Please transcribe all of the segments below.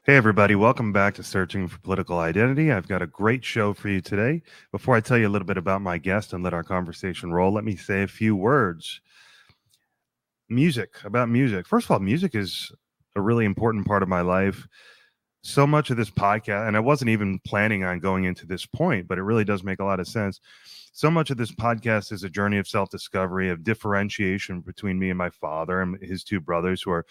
Hey, everybody, welcome back to Searching for Political Identity. I've got a great show for you today. Before I tell you a little bit about my guest and let our conversation roll, let me say a few words. About music. First of all, music is a really important part of my life. So much of this podcast, and I wasn't even planning on going into this point, but it really does make a lot of sense. So much of this podcast is a journey of self-discovery, of differentiation between me and my father and his two brothers, who are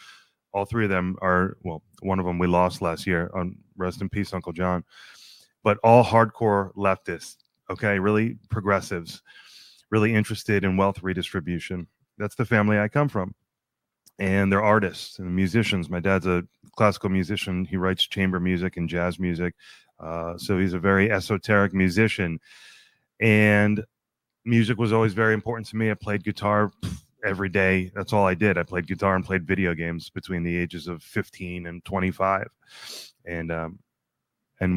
all three of them are, well, one of them we lost last year. Rest in peace, Uncle John. But all hardcore leftists, okay, really progressives, really interested in wealth redistribution. That's the family I come from. And they're artists and musicians. My dad's a classical musician. He writes chamber music and jazz music. So he's a very esoteric musician. And music was always very important to me. I played guitar every day. That's all I did. I played guitar and played video games between the ages of 15 and 25. And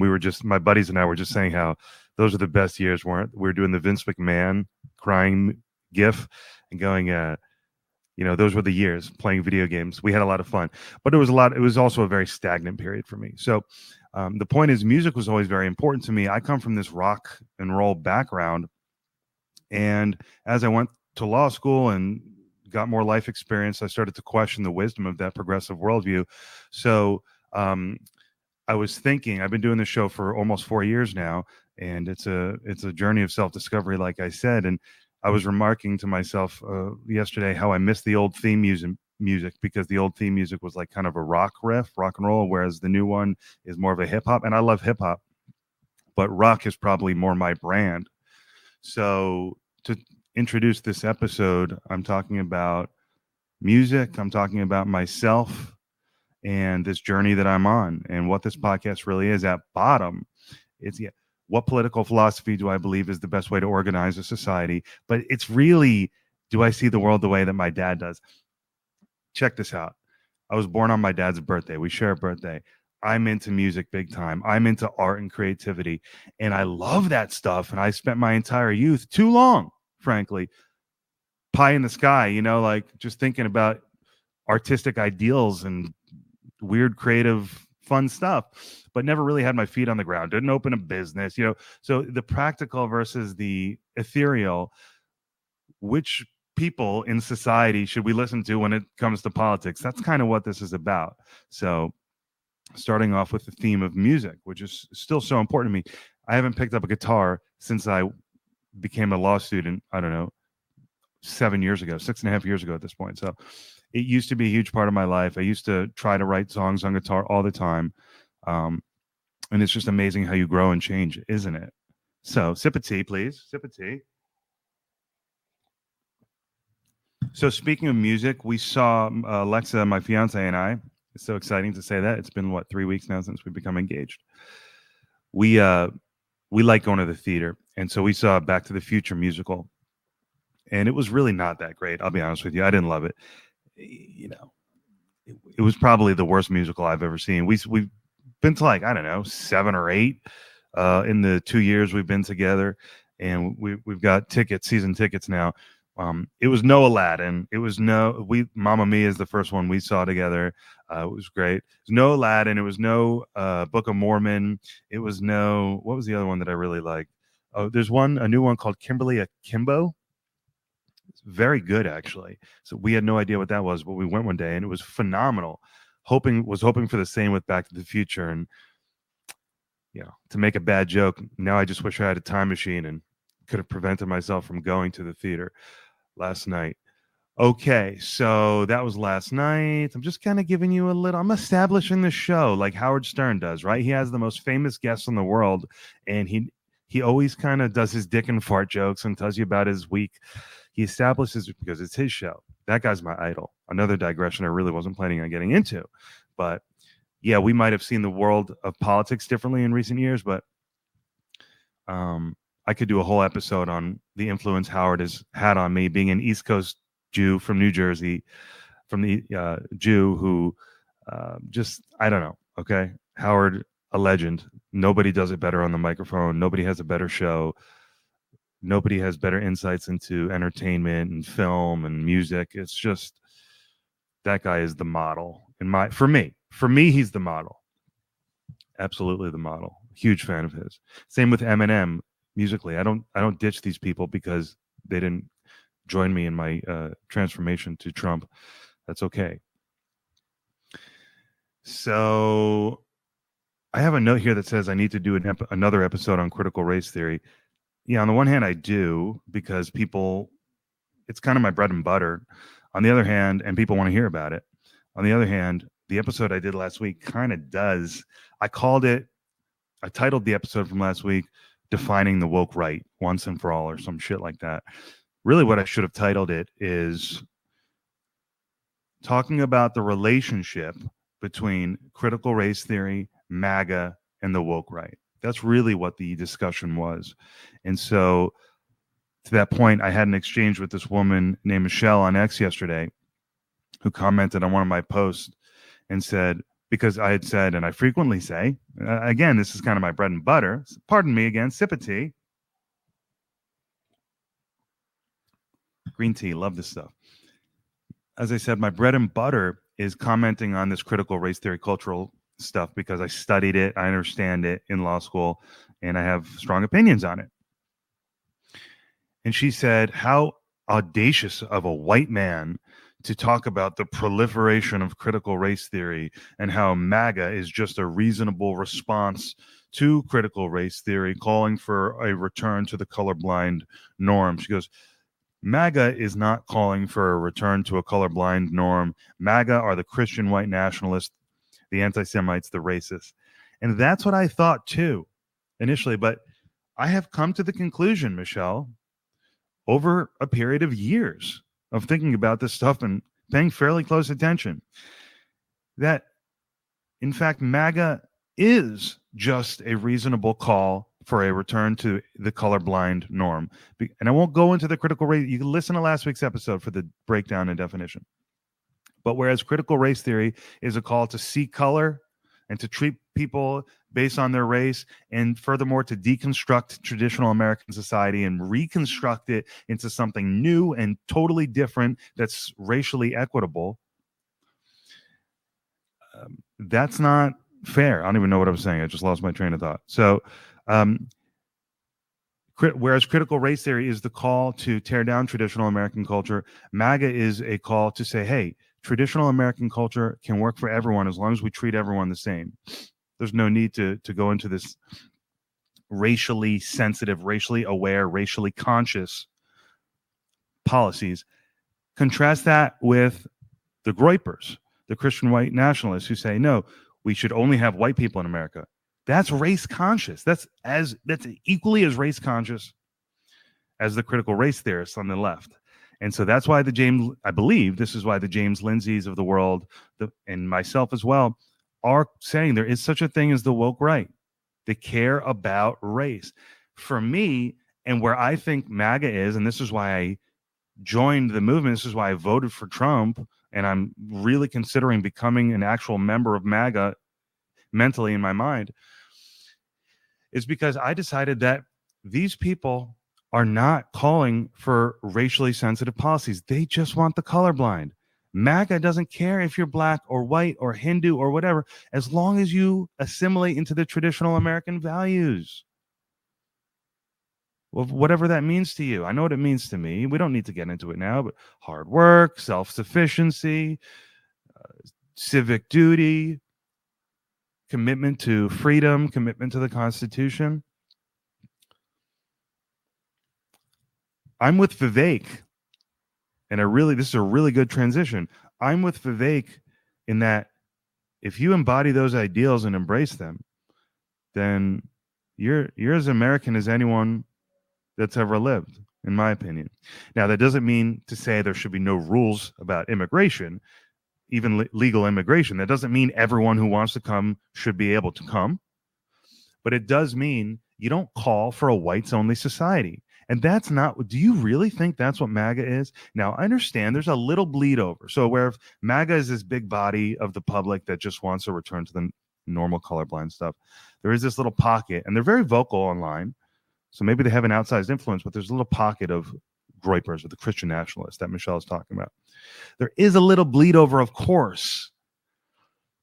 we were just, my buddies and I were just saying how those are the best years, weren't we? Were doing the Vince McMahon crying gif and going, those were the years playing video games. We had a lot of fun, but it was also a very stagnant period for me. So the point is, music was always very important to me. I come from this rock and roll background. And as I went to law school and got more life experience, I started to question the wisdom of that progressive worldview. So I was thinking, I've been doing this show for almost 4 years now, and it's a journey of self-discovery, like I said. And I was remarking to myself yesterday how I missed the old theme music, because the old theme music was like kind of a rock riff, rock and roll, whereas the new one is more of a hip hop. And I love hip hop, but rock is probably more my brand. So to introduce this episode, I'm talking about music. I'm talking about myself and this journey that I'm on, and what this podcast really is. At bottom, it's what political philosophy do I believe is the best way to organize a society? But it's really, do I see the world the way that my dad does? Check this out. I was born on my dad's birthday. We share a birthday. I'm into music big time. I'm into art and creativity, and I love that stuff. And I spent my entire youth, too long, frankly, pie in the sky, like just thinking about artistic ideals and weird, creative, fun stuff, but never really had my feet on the ground. Didn't open a business, So the practical versus the ethereal, which people in society should we listen to when it comes to politics? That's kind of what this is about. So starting off with the theme of music, which is still so important to me. I haven't picked up a guitar since I became a law student, I don't know, 7 years ago, 6.5 years ago at this point. So it used to be a huge part of my life. I used to try to write songs on guitar all the time. And it's just amazing how you grow and change, isn't it? So sip of tea, please. Sip of tea. So speaking of music, we saw Alexa, my fiance, and I. It's so exciting to say that. It's been, 3 weeks now since we've become engaged. We like going to the theater. And so we saw Back to the Future musical. And it was really not that great. I'll be honest with you. I didn't love it. It was probably the worst musical I've ever seen. We've been to, like, I don't know, 7 or 8 in the 2 years we've been together, and we've got season tickets now. It was no Aladdin. It was Mamma Mia is the first one we saw together. It was great. It was no Aladdin. It was no Book of Mormon. It was no, what was the other one that I really liked? Oh, there's a new one called Kimberly Akimbo. It's very good, actually. So we had no idea what that was, but we went one day and it was phenomenal. Was hoping for the same with Back to the Future. And to make a bad joke, now I just wish I had a time machine and could have prevented myself from going to the theater last night. Okay, so that was last night. I'm just kind of giving you I'm establishing the show like Howard Stern does, right? He has the most famous guests in the world, and he always kind of does his dick and fart jokes and tells you about his week. He establishes it because it's his show. That guy's my idol. Another digression I really wasn't planning on getting into. But yeah, we might have seen the world of politics differently in recent years, but I could do a whole episode on the influence Howard has had on me, being an East Coast Jew from New Jersey, from the Jew who I don't know. Okay. Howard, a legend. Nobody does it better on the microphone. Nobody has a better show. Nobody has better insights into entertainment and film and music. It's just, that guy is the model for me, he's the model. Absolutely the model. Huge fan of his. Same with Eminem musically. I don't ditch these people because they didn't join me in my transformation to Trump. That's okay. So I have a note here that says I need to do another episode on critical race theory. Yeah, on the one hand, I do because it's kind of my bread and butter. On the other hand, and people want to hear about it. On the other hand, the episode I did last week kind of does. I titled the episode from last week, Defining the Woke Right Once and for All, or some shit like that. Really, what I should have titled it is talking about the relationship between critical race theory, MAGA, and the woke right. That's really what the discussion was. And so to that point, I had an exchange with this woman named Michelle on X yesterday who commented on one of my posts and said, because I had said, and I frequently say, again, this is kind of my bread and butter. Pardon me again, sip of tea. Green tea, love this stuff. As I said, my bread and butter is commenting on this critical race theory cultural stuff because I studied it, I understand it in law school, and I have strong opinions on it. And she said, how audacious of a white man to talk about the proliferation of critical race theory and how MAGA is just a reasonable response to critical race theory, calling for a return to the colorblind norm. She goes, MAGA is not calling for a return to a colorblind norm. MAGA are the Christian white nationalists, the anti-Semites, the racists. And that's what I thought too, initially. But I have come to the conclusion, Michelle, over a period of years of thinking about this stuff and paying fairly close attention, that in fact, MAGA is just a reasonable call for a return to the colorblind norm. And I won't go into the critical race. You can listen to last week's episode for the breakdown and definition. But whereas critical race theory is a call to see color and to treat people based on their race, and furthermore, to deconstruct traditional American society and reconstruct it into something new and totally different that's racially equitable, that's not fair. I don't even know what I was saying. I just lost my train of thought. So, whereas critical race theory is the call to tear down traditional American culture, MAGA is a call to say, hey, traditional American culture can work for everyone as long as we treat everyone the same. There's no need to go into this racially sensitive, racially aware, racially conscious policies. Contrast that with the Groypers, the Christian white nationalists who say, no, we should only have white people in America. That's race conscious. That's equally as race conscious as the critical race theorists on the left. And so that's why I believe this is why the James Lindsays of the world, and myself as well, are saying there is such a thing as the woke right. They care about race. For me, and where I think MAGA is, and this is why I joined the movement, this is why I voted for Trump, and I'm really considering becoming an actual member of MAGA mentally in my mind, is because I decided that these people are not calling for racially sensitive policies. They just want the colorblind. MAGA doesn't care if you're black or white or Hindu or whatever, as long as you assimilate into the traditional American values. Well, whatever that means to you. I know what it means to me. We don't need to get into it now, but hard work, self-sufficiency, civic duty, commitment to freedom, commitment to the Constitution. I'm with Vivek, and this is a really good transition. I'm with Vivek in that if you embody those ideals and embrace them, then you're as American as anyone that's ever lived, in my opinion. Now, that doesn't mean to say there should be no rules about immigration, even legal immigration. That doesn't mean everyone who wants to come should be able to come. But it does mean you don't call for a whites-only society. And that's not, do you really think that's what MAGA is? Now, I understand there's a little bleed over. So where MAGA is this big body of the public that just wants to return to the normal colorblind stuff, there is this little pocket, and they're very vocal online. So maybe they have an outsized influence, but there's a little pocket of Groypers, or the Christian nationalists that Michelle is talking about. There is a little bleed over, of course,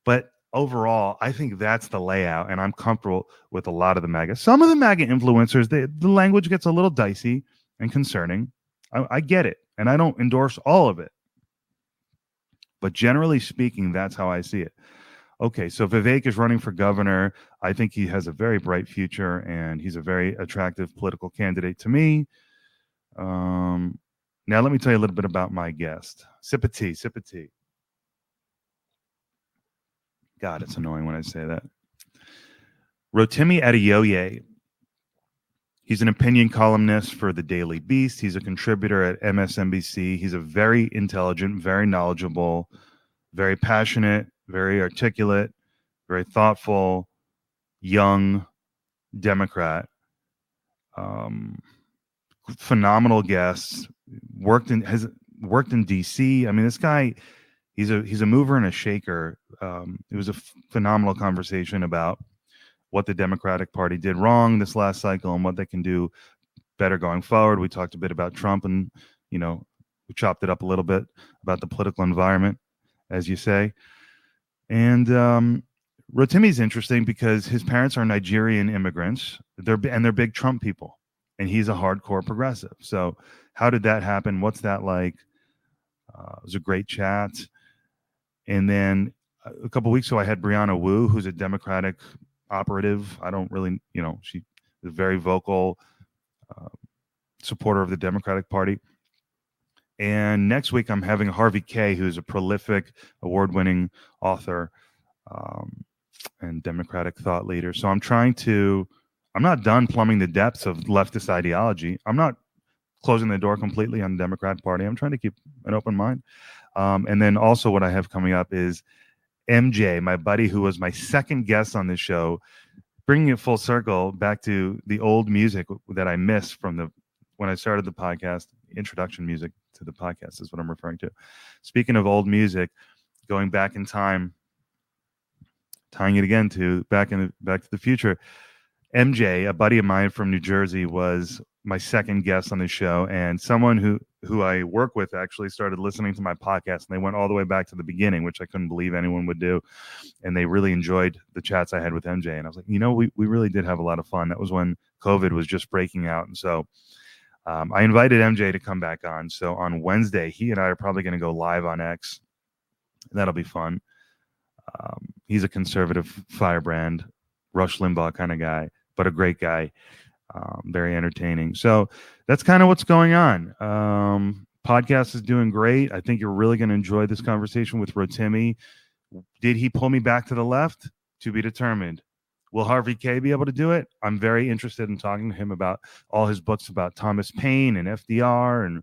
but overall, I think that's the layout, and I'm comfortable with a lot of the MAGA. Some of the MAGA influencers, the language gets a little dicey and concerning. I get it, and I don't endorse all of it. But generally speaking, that's how I see it. Okay, so Vivek is running for governor. I think he has a very bright future, and he's a very attractive political candidate to me. Now, let me tell you a little bit about my guest. Sip of tea, sip of tea. God, it's annoying when I say that. Rotimi Adeoye. He's an opinion columnist for the Daily Beast. He's a contributor at MSNBC. He's a very intelligent, very knowledgeable, very passionate, very articulate, very thoughtful, young Democrat. Phenomenal guest. Has worked in DC. I mean, this guy, he's a mover and a shaker. It was a phenomenal conversation about what the Democratic Party did wrong this last cycle and what they can do better going forward. We talked a bit about Trump, and we chopped it up a little bit about the political environment, as you say. And Rotimi's interesting because his parents are Nigerian immigrants. They're big Trump people, and he's a hardcore progressive. So how did that happen? What's that like? It was a great chat. And then a couple of weeks ago, I had Brianna Wu, who's a Democratic operative. I don't really, she is a very vocal supporter of the Democratic Party. And next week, I'm having Harvey Kaye, who's a prolific, award-winning author and Democratic thought leader. So I'm not done plumbing the depths of leftist ideology. I'm not closing the door completely on the Democrat Party. I'm trying to keep an open mind. And then also what I have coming up is MJ, my buddy, who was my second guest on this show, bringing it full circle back to the old music that I missed from when I started the podcast. Introduction music to the podcast is what I'm referring to. Speaking of old music, going back in time, tying it again to Back to the Future. MJ, a buddy of mine from New Jersey, was my second guest on the show, and someone who I work with actually started listening to my podcast, and they went all the way back to the beginning, which I couldn't believe anyone would do. And they really enjoyed the chats I had with MJ. And I was like, we really did have a lot of fun. That was when COVID was just breaking out. And so I invited MJ to come back on. So on Wednesday, he and I are probably going to go live on X. That'll be fun. He's a conservative firebrand, Rush Limbaugh kind of guy, but a great guy. Very entertaining. So that's kind of what's going on. Podcast is doing great. I think you're really going to enjoy this conversation with Rotimi. Did he pull me back to the left? To be determined. Will Harvey Kaye be able to do it? I'm very interested in talking to him about all his books about Thomas Paine and FDR and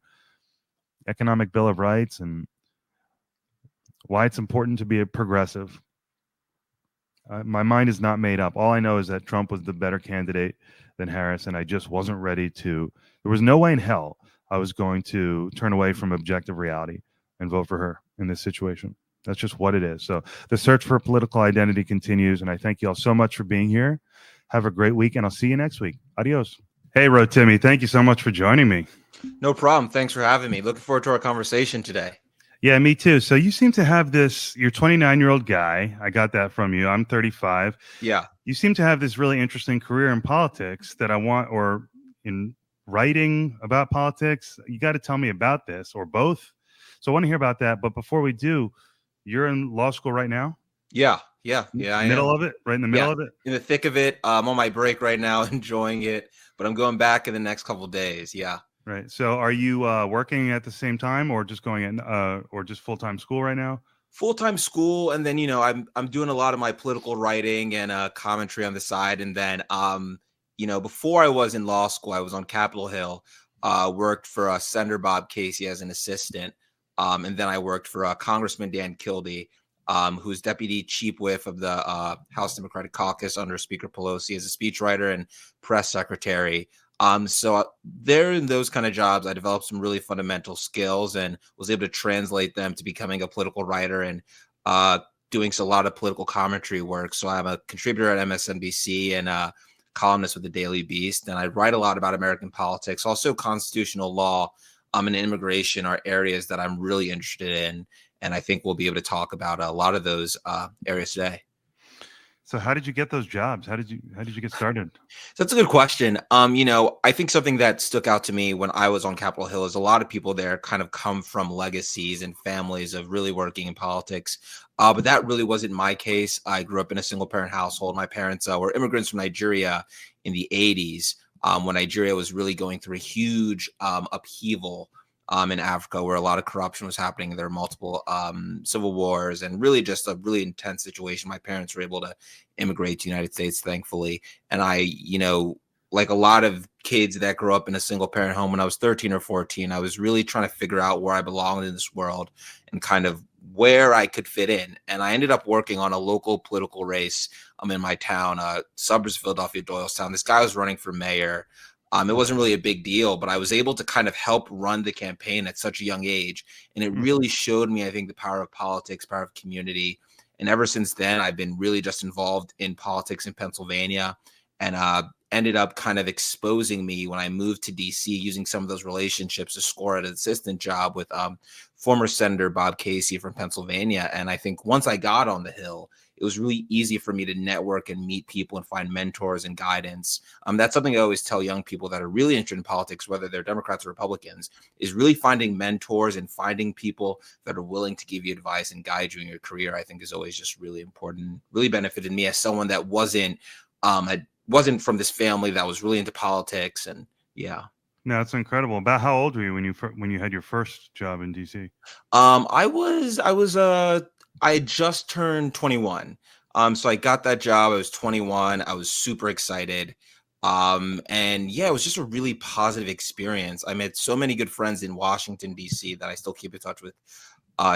Economic Bill of Rights and why it's important to be a progressive. My mind is not made up. All I know is that Trump was the better candidate than Harris, and I just wasn't ready to. There was no way in hell I was going to turn away from objective reality and vote for her in this situation. That's just what it is. So the search for political identity continues, and I thank you all so much for being here. Have a great week, and I'll see you next week. Adios. Hey, Rotimi, thank you so much for joining me. No problem. Thanks for having me. Looking forward to our conversation today. Yeah, me too. So you seem to have this, you're 29-year-old guy. I got that from you. I'm 35. Yeah. You seem to have this really interesting career in politics that I want, or in writing about politics. You got to tell me about this, or both. So I want to hear about that. But before we do, you're in law school right now? Yeah. Middle of it? Right in the middle of it? In the thick of it. I'm on my break right now, enjoying it. But I'm going back in the next couple of days. Yeah. Right. So are you working at the same time, or just going in, or just full-time school right now? Full-time school, and then I'm doing a lot of my political writing and commentary on the side, and then before I was in law school, I was on Capitol Hill, worked for Senator Bob Casey as an assistant, and then I worked for Congressman Dan Kildee, who's deputy chief whip of the House Democratic Caucus under Speaker Pelosi as a speechwriter and press secretary. So there in those kind of jobs, I developed some really fundamental skills and was able to translate them to becoming a political writer and doing a lot of political commentary work. So I'm a contributor at MSNBC and a columnist with the Daily Beast. And I write a lot about American politics, also constitutional law, and immigration are areas that I'm really interested in. And I think we'll be able to talk about a lot of those areas today. So how did you get those jobs? How did you get started? So that's a good question. I think something that stuck out to me when I was on Capitol Hill is a lot of people there kind of come from legacies and families of really working in politics. But that really wasn't my case. I grew up in a single parent household. My parents were immigrants from Nigeria in the 80s, when Nigeria was really going through a huge upheaval in Africa, where a lot of corruption was happening. There were multiple civil wars and really just a really intense situation. My parents were able to immigrate to the United States, thankfully. And like a lot of kids that grew up in a single parent home, when I was 13 or 14, I was really trying to figure out where I belonged in this world and kind of where I could fit in. And I ended up working on a local political race in my town, suburbs of Philadelphia, Doylestown. This guy was running for mayor. It wasn't really a big deal, but I was able to kind of help run the campaign at such a young age. And it Mm. really showed me, I think, the power of politics, power of community. And ever since then, I've been really just involved in politics in Pennsylvania, and ended up kind of exposing me when I moved to DC, using some of those relationships to score an assistant job with former Senator Bob Casey from Pennsylvania. And I think once I got on the Hill, it was really easy for me to network and meet people and find mentors and guidance. That's something I always tell young people that are really interested in politics, whether they're Democrats or Republicans, is really finding mentors and finding people that are willing to give you advice and guide you in your career. I think is always just really important, really benefited me as someone that wasn't from this family that was really into politics. And yeah. No, it's incredible. About how old were you when you had your first job in DC? I had just turned 21. So I got that job. I was 21. I was super excited. And yeah, it was just a really positive experience. I met so many good friends in Washington, D.C. that I still keep in touch with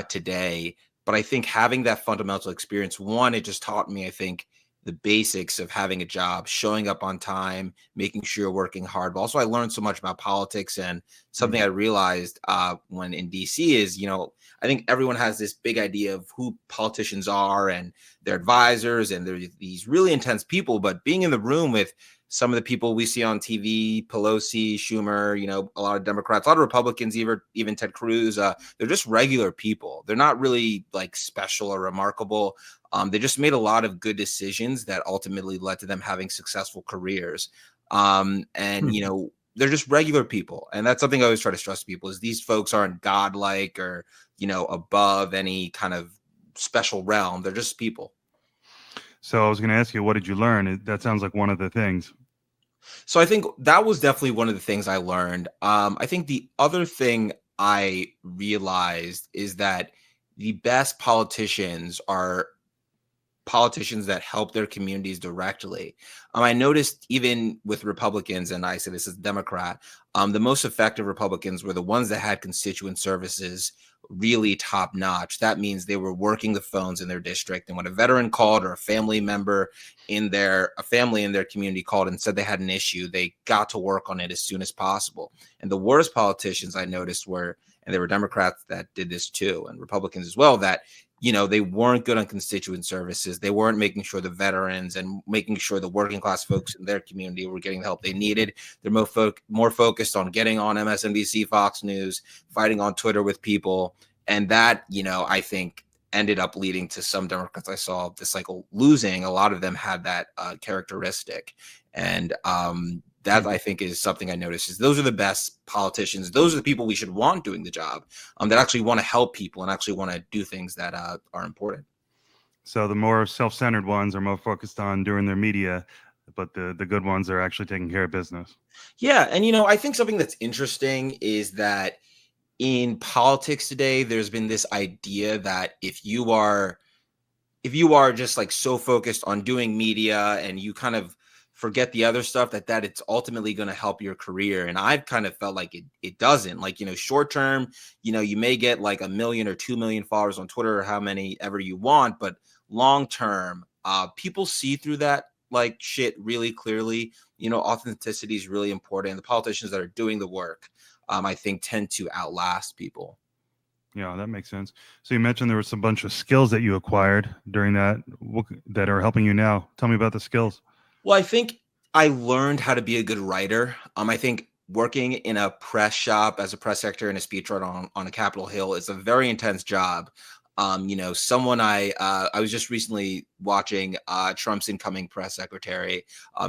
today. But I think having that fundamental experience, one, it just taught me, I think, the basics of having a job, showing up on time, making sure you're working hard. But also, I learned so much about politics, and something Mhm. I realized when in DC is, I think everyone has this big idea of who politicians are and their advisors, and they're these really intense people. But being in the room with some of the people we see on TV, Pelosi, Schumer, a lot of Democrats, a lot of Republicans, even Ted Cruz, they're just regular people. They're not really like special or remarkable. They just made a lot of good decisions that ultimately led to them having successful careers. And Hmm. they're just regular people, and that's something I always try to stress to people: is these folks aren't godlike or above any kind of special realm. They're just people. So I was going to ask you, what did you learn? That sounds like one of the things. So I think that was definitely one of the things I learned. I think the other thing I realized is that the best politicians are politicians that help their communities directly. I noticed even with Republicans, and I say this as a Democrat, the most effective Republicans were the ones that had constituent services really top notch. That means they were working the phones in their district. And when a veteran called, or a family member a family in their community called and said they had an issue, they got to work on it as soon as possible. And the worst politicians I noticed were, and there were Democrats that did this too, and Republicans as well, that they weren't good on constituent services. They weren't making sure the veterans and making sure the working class folks in their community were getting the help they needed. They're more focused on getting on MSNBC, Fox News, fighting on Twitter with people. And that, I think ended up leading to some Democrats I saw this cycle losing. A lot of them had that characteristic. And that, Hmm. I think, is something I noticed, is those are the best politicians. Those are the people we should want doing the job, that actually want to help people and actually want to do things that are important. So the more self-centered ones are more focused on doing their media, but the good ones are actually taking care of business. Yeah. And, I think something that's interesting is that in politics today, there's been this idea that if you are just like so focused on doing media and you kind of forget the other stuff, that it's ultimately going to help your career. And I've kind of felt like it doesn't. Like, short term, you may get like 1 million or 2 million followers on Twitter, or how many ever you want, but long term, people see through that like shit really clearly. Authenticity is really important. The politicians that are doing the work, I think, tend to outlast people. Yeah, that makes sense. So you mentioned there was a bunch of skills that you acquired during that are helping you now. Tell me about the skills. Well, I think I learned how to be a good writer. I think working in a press shop as a press secretary and a speechwriter on a Capitol Hill is a very intense job. Someone I was just recently watching Trump's incoming press secretary,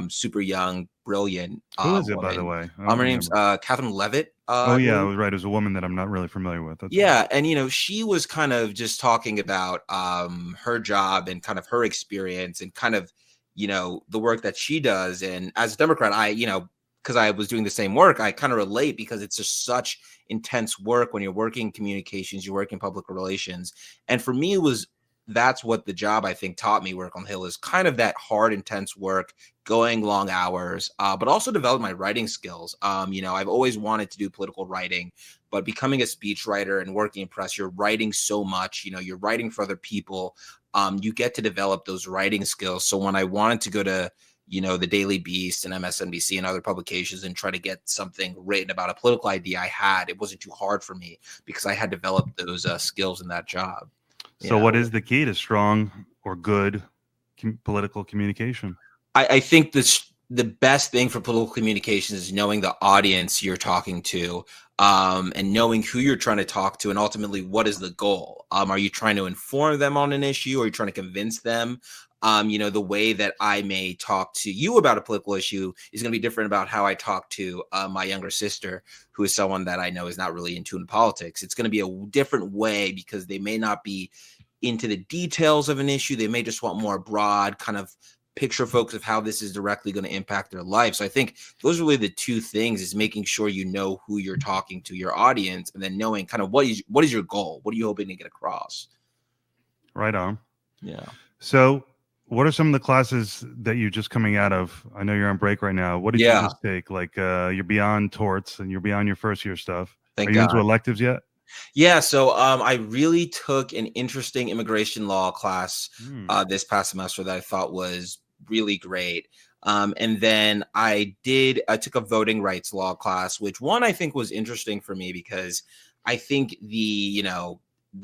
super young, brilliant Who is it, by the woman. way? I don't Her name's remember. Catherine Levitt, Oh I yeah, I believe. was right. It was a woman that I'm not really familiar with. That's right. Yeah, and she was kind of just talking about her job and kind of her experience and kind of the work that she does. And as a Democrat, because I was doing the same work, I kind of relate because it's just such intense work when you're working communications, you're working public relations. And for me, it was that's what the job I think taught me work on the Hill is kind of that hard, intense work, going long hours, but also develop my writing skills. I've always wanted to do political writing, but becoming a speechwriter and working in press, you're writing so much, you're writing for other people. You get to develop those writing skills. So when I wanted to go to, the Daily Beast and MSNBC and other publications and try to get something written about a political idea I had, it wasn't too hard for me because I had developed those skills in that job. So, what is the key to strong or good political communication? I think the best thing for political communication is knowing the audience you're talking to, and knowing who you're trying to talk to, and ultimately what is the goal. Are you trying to inform them on an issue, or are you trying to convince them? The way that I may talk to you about a political issue is going to be different about how I talk to my younger sister, who is someone that I know is not really in tune to politics. It's going to be a different way because they may not be into the details of an issue. They may just want more broad kind of picture focus of how this is directly going to impact their life. So I think those are really the two things: is making sure you know who you're talking to, your audience, and then knowing kind of what is your goal, what are you hoping to get across. Right on. Yeah. So, what are some of the classes that you're just coming out of? I know you're on break right now. What did you Yeah. just take? Like, you're beyond torts and you're beyond your first year stuff. Thank Are you into God. electives yet? Yeah, so I really took an interesting immigration law class this past semester that I thought was really great. And then I took a voting rights law class, which one I think was interesting for me because I think the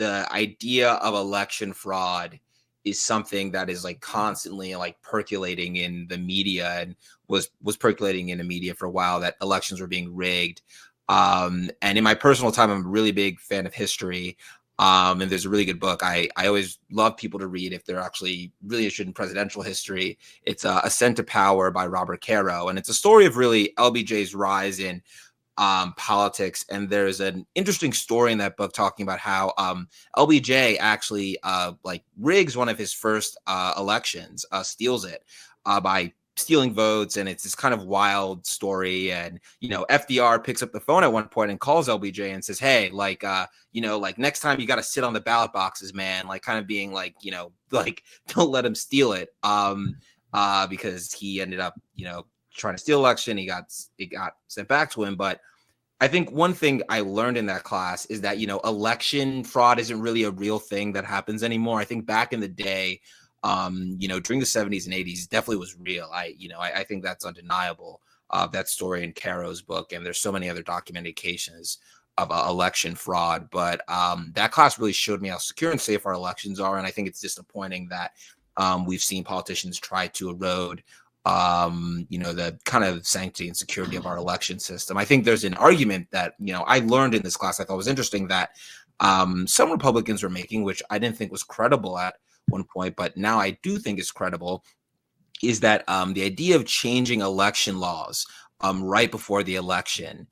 idea of election fraud is something that is like constantly like percolating in the media and was percolating in the media for a while, that elections were being rigged. And in my personal time, I'm a really big fan of history. And there's a really good book I always love people to read if they're actually really interested in presidential history. It's Ascent to Power by Robert Caro. And it's a story of really LBJ's rise in politics. And there's an interesting story in that book talking about how LBJ actually like rigs one of his first elections, steals it by stealing votes, and it's this kind of wild story. And FDR picks up the phone at one point and calls LBJ and says, hey, like like next time you got to sit on the ballot boxes, man, like kind of being like like don't let him steal it, because he ended up trying to steal election. It got sent back to him. But I think one thing I learned in that class is that, election fraud isn't really a real thing that happens anymore. I think back in the day, during the 70s and 80s, definitely was real. I think that's undeniable. That story in Caro's book, and there's so many other documented cases of election fraud. But that class really showed me how secure and safe our elections are. And I think it's disappointing that we've seen politicians try to erode the kind of sanctity and security of our election system. I think there's an argument that, I learned in this class, I thought was interesting, that some Republicans were making, which I didn't think was credible at one point, but now I do think is credible, is that the idea of changing election laws right before the election,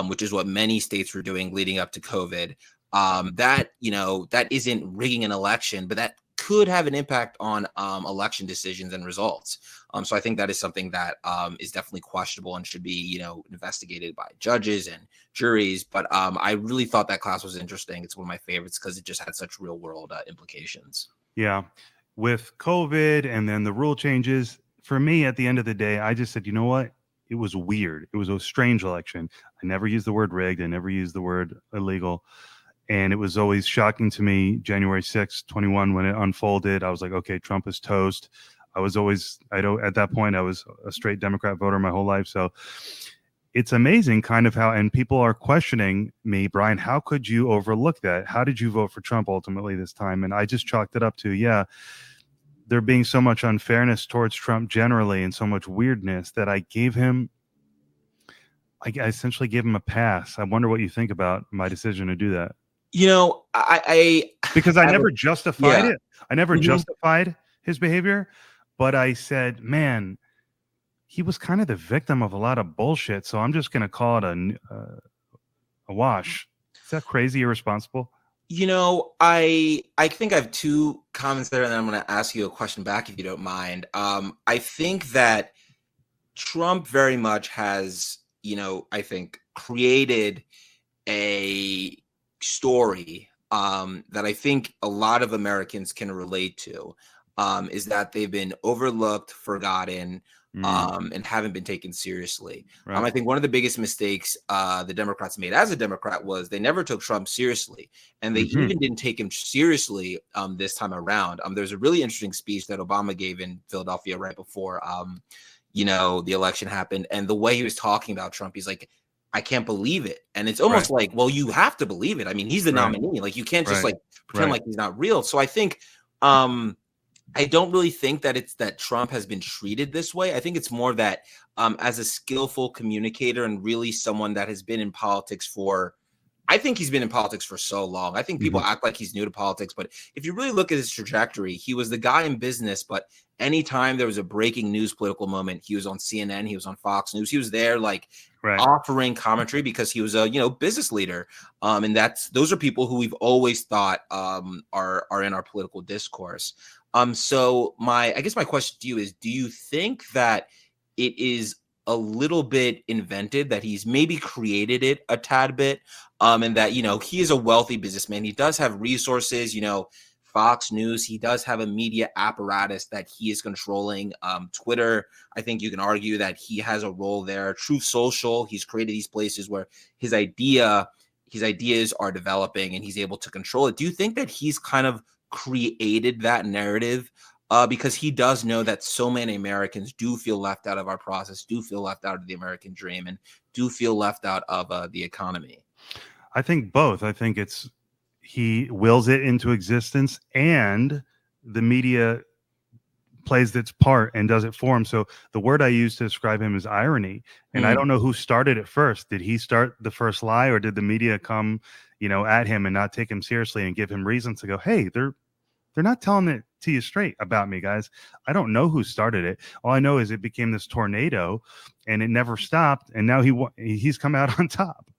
which is what many states were doing leading up to COVID, that isn't rigging an election, but that could have an impact on election decisions and results. So I think that is something that is definitely questionable and should be, investigated by judges and juries. But I really thought that class was interesting. It's one of my favorites because it just had such real world implications. Yeah. With COVID and then the rule changes, for me, at the end of the day, I just said, you know what? It was weird. It was a strange election. I never used the word rigged. I never used the word illegal. And it was always shocking to me, January 6th, 21, when it unfolded. I was like, okay, Trump is toast. At that point, I was a straight Democrat voter my whole life. So it's amazing kind of how, and people are questioning me, Brian, how could you overlook that? How did you vote for Trump ultimately this time? And I just chalked it up to, yeah, there being so much unfairness towards Trump generally and so much weirdness that I essentially gave him a pass. I wonder what you think about my decision to do that. because I never justified yeah. it. I never Mhm. justified his behavior, but I said, man, he was kind of the victim of a lot of bullshit. So I'm just going to call it a wash. Is that crazy irresponsible? I think I have two comments there, and then I'm going to ask you a question back if you don't mind. I think that Trump very much has, I think created a story that I think a lot of Americans can relate to, is that they've been overlooked, forgotten, and haven't been taken seriously. Right. I think one of the biggest mistakes the Democrats made as a Democrat was they never took Trump seriously, and they Mm-hmm. even didn't take him seriously this time around. There's a really interesting speech that Obama gave in Philadelphia right before the election happened, and the way he was talking about Trump, he's like, I can't believe it. And it's Right. almost like, well, you have to believe it. I mean, he's the Right. nominee. Like, you can't just Right. like pretend Right. like he's not real. So I think I don't really think that it's that Trump has been treated this way. I think it's more that as a skillful communicator and really someone that has been in politics for, I think he's been in politics for so long. I think people Mm-hmm. act like he's new to politics, but if you really look at his trajectory, he was the guy in business. But anytime there was a breaking news political moment, he was on CNN, he was on Fox News, he was there like Right. offering commentary because he was a business leader. And those are people who we've always thought are in our political discourse. So I guess my question to you is, do you think that it is a little bit invented, that he's maybe created it a tad bit, and that he is a wealthy businessman, he does have resources, Fox News, he does have a media apparatus that he is controlling. Twitter, I think you can argue that he has a role there. Truth Social, he's created these places where his ideas are developing and he's able to control it. Do you think that he's kind of created that narrative, because he does know that so many Americans do feel left out of our process, do feel left out of the American dream, and do feel left out of the economy? I think both. I think he wills it into existence, and the media plays its part and does it for him. So the word I use to describe him is irony. And I don't know who started it first. Did he start the first lie, or did the media come, at him and not take him seriously and give him reason to go, hey, they're not telling it to you straight about me, guys. I don't know who started it. All I know is it became this tornado and it never stopped. And now he's come out on top.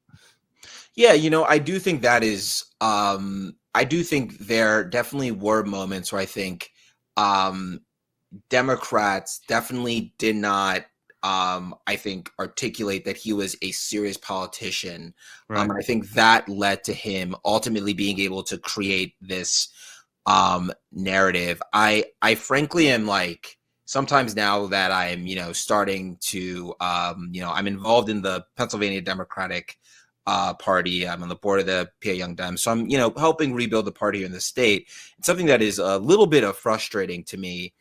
Yeah, I do think that is I do think there definitely were moments where I think um Democrats definitely did not I think articulate that he was a serious politician. Right. And I think that led to him ultimately being able to create this narrative. I frankly am like, sometimes now that I'm starting to I'm involved in the Pennsylvania Democratic party. I'm on the board of the PA Young Dems, so I'm helping rebuild the party here in the state. And something that is a little bit of frustrating to me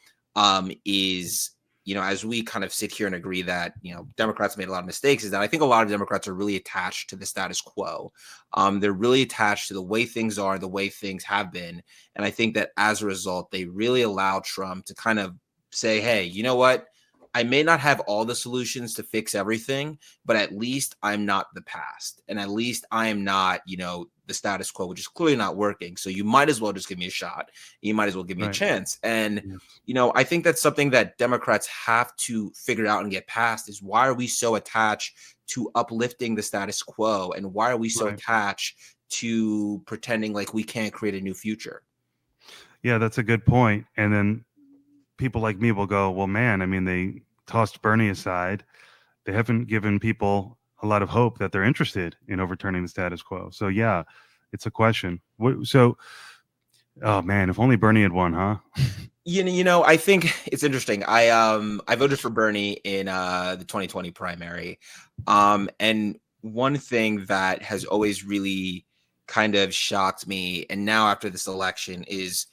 is, as we kind of sit here and agree that Democrats made a lot of mistakes, is that I think a lot of Democrats are really attached to the status quo. They're really attached to the way things are, the way things have been, and I think that as a result, they really allow Trump to kind of say, hey, you know what? I may not have all the solutions to fix everything, but at least I'm not the past. And at least I am not, the status quo, which is clearly not working. So you might as well just give me a shot. You might as well give me a chance. And, I think that's something that Democrats have to figure out and get past, is why are we so attached to uplifting the status quo? And why are we so attached to pretending like we can't create a new future? Yeah, that's a good point. And then people like me will go, well, man, I mean, they tossed Bernie aside. They haven't given people a lot of hope that they're interested in overturning the status quo. So yeah, it's a question. Oh man, if only Bernie had won, huh? I think it's interesting. I voted for Bernie in the 2020 primary. And one thing that has always really kind of shocked me, and now after this election, is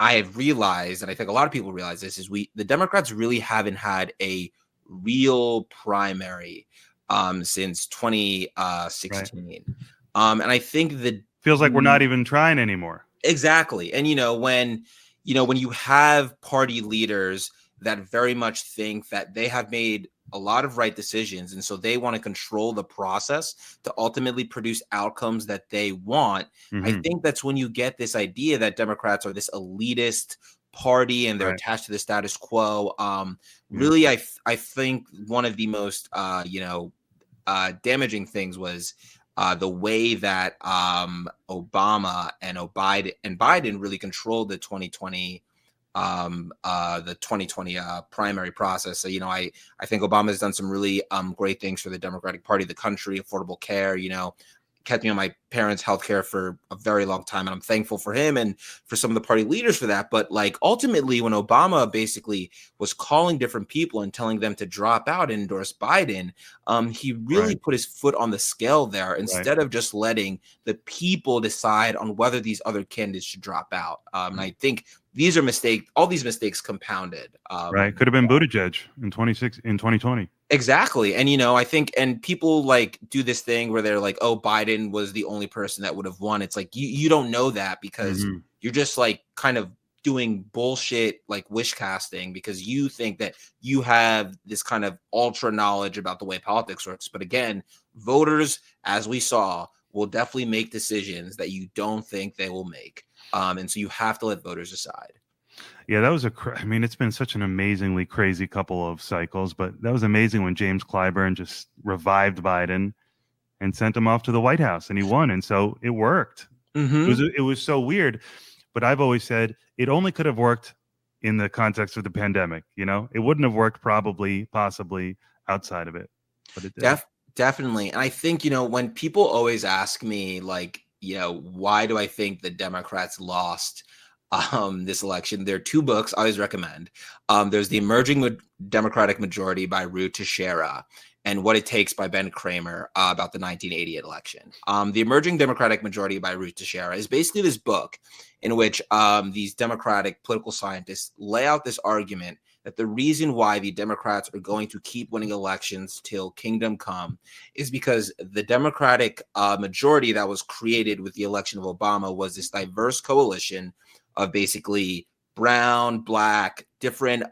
I have realized, and I think a lot of people realize this, is the Democrats really haven't had a real primary since 2016. And I think that feels like we're not even trying anymore. Exactly. And when you have party leaders that very much think that they have made a lot of right decisions, and so they want to control the process to ultimately produce outcomes that they want. I Hmm. think that's when you get this idea that Democrats are this elitist party and they're Right. attached to the status quo. Yeah. Really, I think one of the most damaging things was the way that Obama and Biden really controlled the 2020 primary process. So, I think Obama has done some really great things for the Democratic Party, the country, affordable care, kept me on my parents' health care for a very long time. And I'm thankful for him and for some of the party leaders for that. But like ultimately, when Obama basically was calling different people and telling them to drop out and endorse Biden, he really Right. put his foot on the scale there Right. instead of just letting the people decide on whether these other candidates should drop out. And I think these are mistakes, all these mistakes compounded. Right. Could have been Buttigieg in 2020. Exactly. And I think and people like do this thing where they're like, "Oh, Biden was the only person that would have won." It's like you don't know that because Hmm. you're just like kind of doing bullshit like wish casting because you think that you have this kind of ultra knowledge about the way politics works. But again, voters, as we saw, will definitely make decisions that you don't think they will make. And so you have to let voters decide. Yeah, that was I mean, it's been such an amazingly crazy couple of cycles, but that was amazing when James Clyburn just revived Biden and sent him off to the White House, and he won, and so it worked. Hmm. It was so weird, but I've always said it only could have worked in the context of the pandemic. It wouldn't have worked possibly outside of it, but it did. Definitely. And I think, when people always ask me, like, why do I think the Democrats lost this election? There are two books I always recommend. There's The Emerging Democratic Majority by Ruth Teixeira and What It Takes by Ben Kramer about the 1988 election. The Emerging Democratic Majority by Ruth Teixeira is basically this book in which these Democratic political scientists lay out this argument that the reason why the Democrats are going to keep winning elections till kingdom come is because the Democratic majority that was created with the election of Obama was this diverse coalition of basically brown, black, different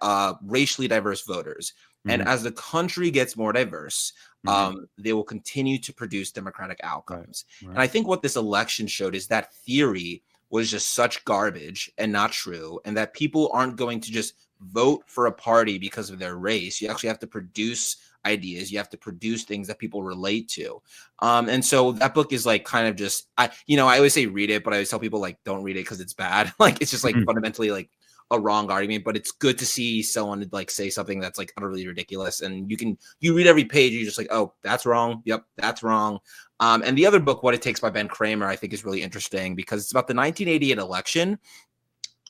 racially diverse voters. And Hmm. as the country gets more diverse, Hmm. they will continue to produce democratic Right. outcomes. And Right. I think what this election showed is that theory was just such garbage and not true, and that people aren't going to just vote for a party because of their race. You actually have to produce ideas. You have to produce things that people relate to. And so that book is like kind of just I always say read it, but I always tell people like don't read it because it's bad. Like it's just like Mhm. fundamentally like a wrong argument, but it's good to see someone like say something that's like utterly ridiculous. And you read every page, you're just like, oh, that's wrong. Yep, that's wrong. And the other book, What It Takes by Ben Kramer, I think is really interesting because it's about the 1988 election.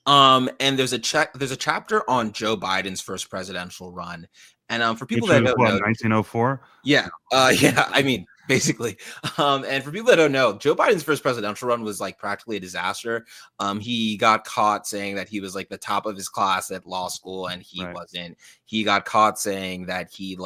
And there's a chapter on Joe Biden's first presidential run. And for people Which that was don't what, know, 1904? yeah, yeah, I mean, basically. And for people that don't know, Joe Biden's first presidential run was like practically a disaster. He got caught saying that he was like the top of his class at law school, and he Right. wasn't. He got caught saying that he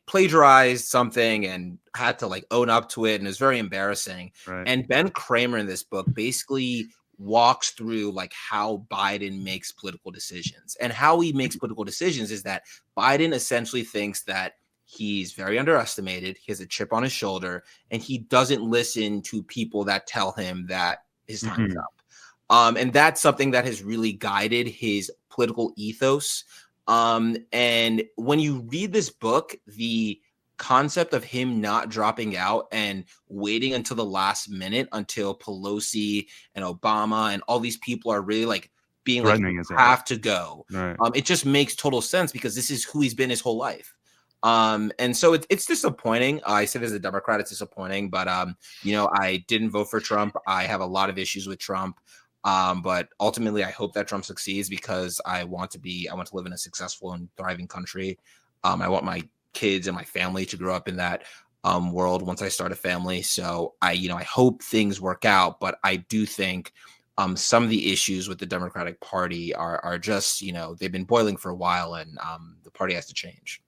plagiarized something and had to like own up to it, and it was very embarrassing. Right. And Ben Kramer in this book basically walks through like how Biden makes political decisions. And how he makes political decisions is that Biden essentially thinks that he's very underestimated, he has a chip on his shoulder, and he doesn't listen to people that tell him that his time is Mhm. up. And that's something that has really guided his political ethos. And when you read this book, the concept of him not dropping out and waiting until the last minute until Pelosi and Obama and all these people are really like being like, you Threatening his ass. have to go. Right. It just makes total sense because this is who he's been his whole life. And so it's disappointing. I said as a Democrat, it's disappointing, but I didn't vote for Trump. I have a lot of issues with Trump. But ultimately, I hope that Trump succeeds because I want to live in a successful and thriving country. I want my kids and my family to grow up in that world once I start a family. So I hope things work out, but I do think some of the issues with the Democratic Party are just they've been boiling for a while, and the party has to change.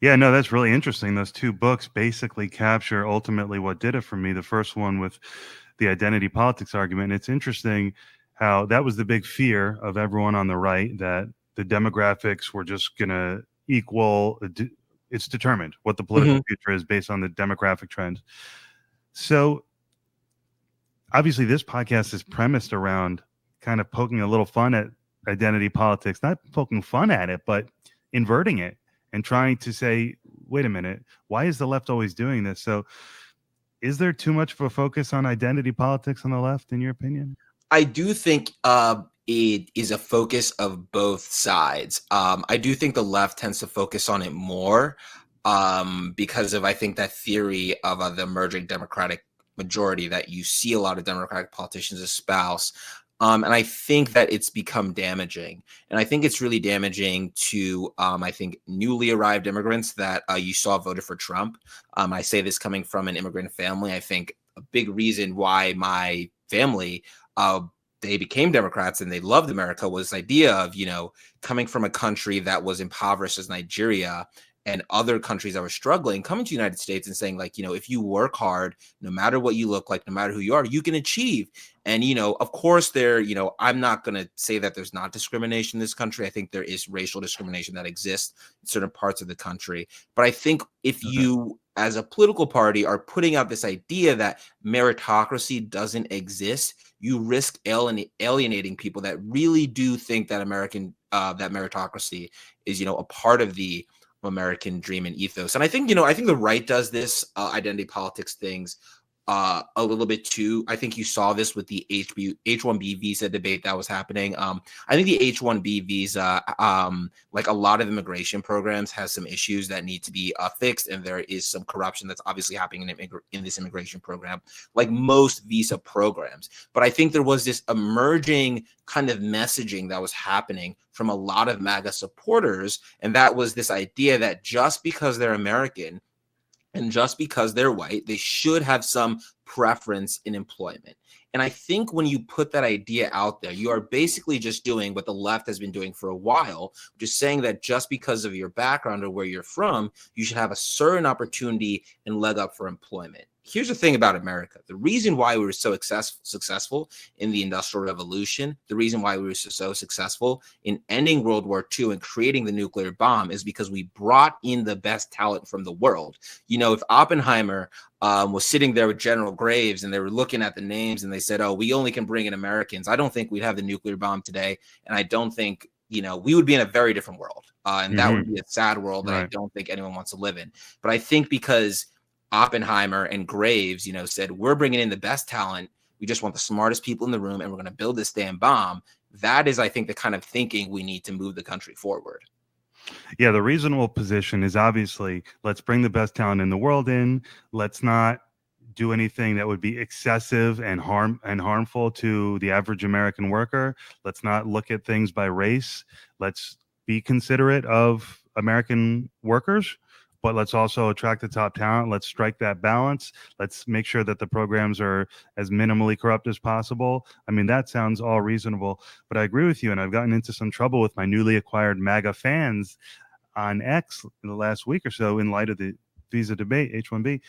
Yeah, no, that's really interesting. Those two books basically capture ultimately what did it for me. The first one with the identity politics argument. And it's interesting how that was the big fear of everyone on the right, that the demographics were just going to equal. It's determined what the political Mhm. future is based on the demographic trends. So obviously, this podcast is premised around kind of poking a little fun at identity politics, not poking fun at it, but inverting it and trying to say, wait a minute, why is the left always doing this? So, is there too much of a focus on identity politics on the left, in your opinion? I do think it is a focus of both sides. I do think the left tends to focus on it more because of, I think, that theory of the emerging Democratic majority that you see a lot of Democratic politicians espouse. And I think that it's become damaging. And I think it's really damaging to, I think, newly arrived immigrants that you saw voted for Trump. I say this coming from an immigrant family. I think a big reason why my family uh, they became Democrats and they loved America was this idea of, coming from a country that was impoverished as Nigeria and other countries that were struggling, coming to the United States and saying, like, if you work hard, no matter what you look like, no matter who you are, you can achieve. And, of course, I'm not going to say that there's not discrimination in this country. I think there is racial discrimination that exists in certain parts of the country. But I think if you, as a political party, are putting out this idea that meritocracy doesn't exist, you risk alienating people that really do think that that meritocracy is, a part of the American dream and ethos. And I think, I think the right does this identity politics things a little bit too. I think you saw this with the H-1B visa debate that was happening. I think the H-1B visa, like a lot of immigration programs, has some issues that need to be fixed, and there is some corruption that's obviously happening in this immigration program, like most visa programs. But I think there was this emerging kind of messaging that was happening from a lot of MAGA supporters, and that was this idea that just because they're American and just because they're white, they should have some preference in employment. And I think when you put that idea out there, you are basically just doing what the left has been doing for a while, just saying that just because of your background or where you're from, you should have a certain opportunity and leg up for employment. Here's the thing about America. The reason why we were so successful in the Industrial Revolution, the reason why we were so successful in ending World War II and creating the nuclear bomb is because we brought in the best talent from the world. If Oppenheimer was sitting there with General Graves and they were looking at the names and they said, oh, we only can bring in Americans, I don't think we'd have the nuclear bomb today. And I don't think, we would be in a very different world. And that would be a sad world that I don't think anyone wants to live in. But I think because Oppenheimer and Graves, said, we're bringing in the best talent. We just want the smartest people in the room and we're going to build this damn bomb. That is, I think, the kind of thinking we need to move the country forward. Yeah, the reasonable position is obviously let's bring the best talent in the world in. Let's not do anything that would be excessive and harmful to the average American worker. Let's not look at things by race. Let's be considerate of American workers, but let's also attract the top talent. Let's strike that balance. Let's make sure that the programs are as minimally corrupt as possible. I mean, that sounds all reasonable, but I agree with you. And I've gotten into some trouble with my newly acquired MAGA fans on X in the last week or so in light of the visa debate, H-1B,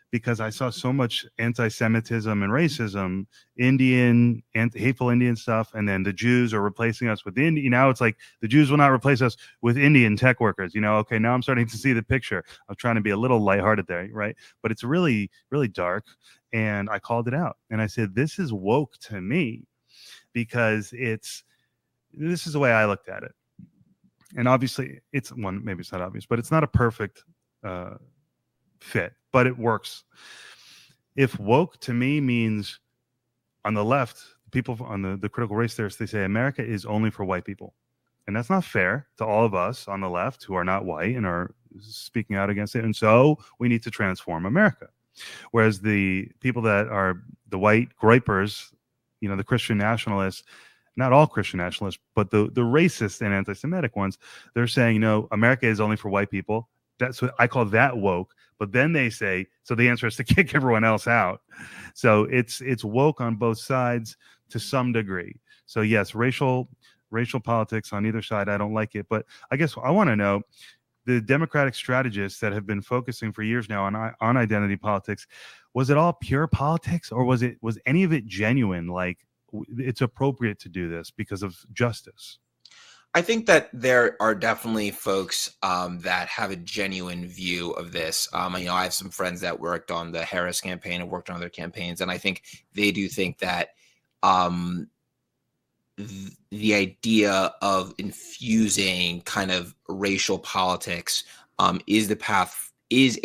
because I saw so much anti-Semitism and racism, Indian and hateful Indian stuff, and then the Jews are replacing us with Indian. Now it's like the Jews will not replace us with Indian tech workers. Okay, now I'm starting to see the picture. I'm trying to be a little lighthearted there, right? But it's really, really dark, and I called it out, and I said, "This is woke to me," because this is the way I looked at it, and obviously, maybe it's not obvious, but it's not a perfect fit, but it works. If woke to me means on the left, people on the critical race theorists, they say America is only for white people. And that's not fair to all of us on the left who are not white and are speaking out against it. And so we need to transform America. Whereas the people that are the white gripers, the Christian nationalists, not all Christian nationalists, but the racist and anti-Semitic ones, they're saying, America is only for white people. That's what I call that woke. But then they say, so the answer is to kick everyone else out. So it's woke on both sides to some degree. So yes, racial politics on either side, I don't like it. But I guess I want to know, the Democratic strategists that have been focusing for years now on identity politics, was it all pure politics, or was any of it genuine? Like, it's appropriate to do this because of justice? I think that there are definitely folks that have a genuine view of this. I have some friends that worked on the Harris campaign and worked on other campaigns, and I think they do think that um, the idea of infusing kind of racial politics is a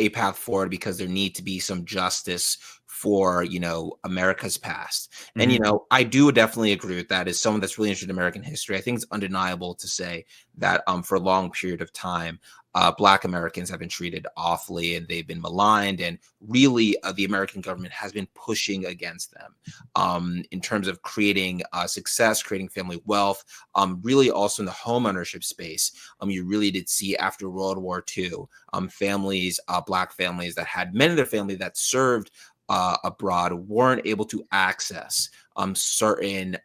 path forward, because there need to be some justice for America's past. And Mhm. I do definitely agree with that. As someone that's really interested in American history, I think it's undeniable to say that for a long period of time, Black Americans have been treated awfully and they've been maligned, and really the American government has been pushing against them in terms of creating success, creating family wealth, really also in the home ownership space. You really did see after World War II, families, Black families that had men in their family that served abroad weren't able to access certain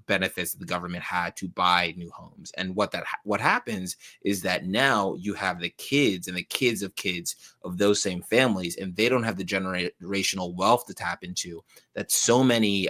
benefits that the government had to buy new homes. And what happens is that now you have the kids and the kids of kids of those same families, and they don't have the generational wealth to tap into that so many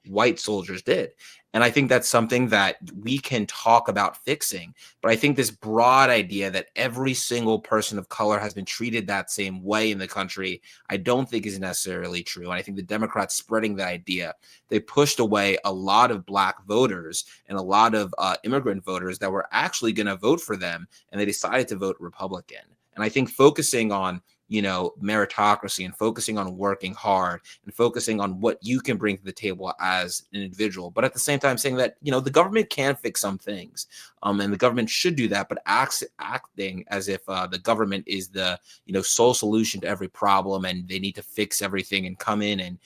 white soldiers did. And I think that's something that we can talk about fixing. But I think this broad idea that every single person of color has been treated that same way in the country, I don't think is necessarily true. And I think the Democrats spreading that idea, they pushed away a lot of Black voters and a lot of immigrant voters that were actually going to vote for them, and they decided to vote Republican. And I think focusing on meritocracy and focusing on working hard and focusing on what you can bring to the table as an individual, but at the same time saying that the government can fix some things, and the government should do that, but acting as if the government is the sole solution to every problem, and they need to fix everything and come in and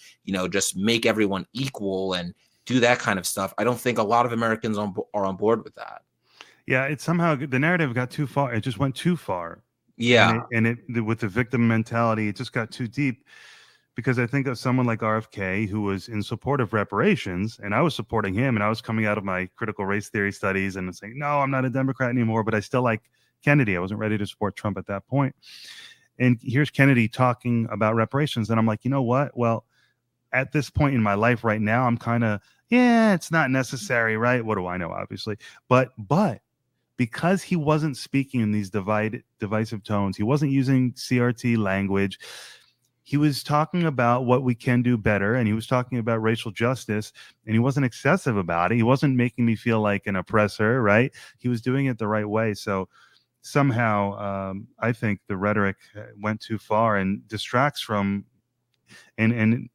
just make everyone equal and do that kind of stuff. I don't think a lot of Americans are on board with that. Yeah, it somehow the narrative got too far. It just went too far, and Yeah. with the victim mentality, it just got too deep. Because I think of someone like RFK who was in support of reparations, and I was supporting him, and I was coming out of my critical race theory studies and saying, no, I'm not a Democrat anymore, but I still like Kennedy. I wasn't ready to support Trump at that point. And here's Kennedy talking about reparations, and I'm like, you know what? Well, at this point in my life right now, I'm kind of, yeah, it's not necessary, right? What do I know, obviously? But because he wasn't speaking in these divisive tones, he wasn't using CRT language. He was talking about what we can do better, and he was talking about racial justice, and he wasn't excessive about it. He wasn't making me feel like an oppressor, right? He was doing it the right way. So somehow, I think the rhetoric went too far and distracts from and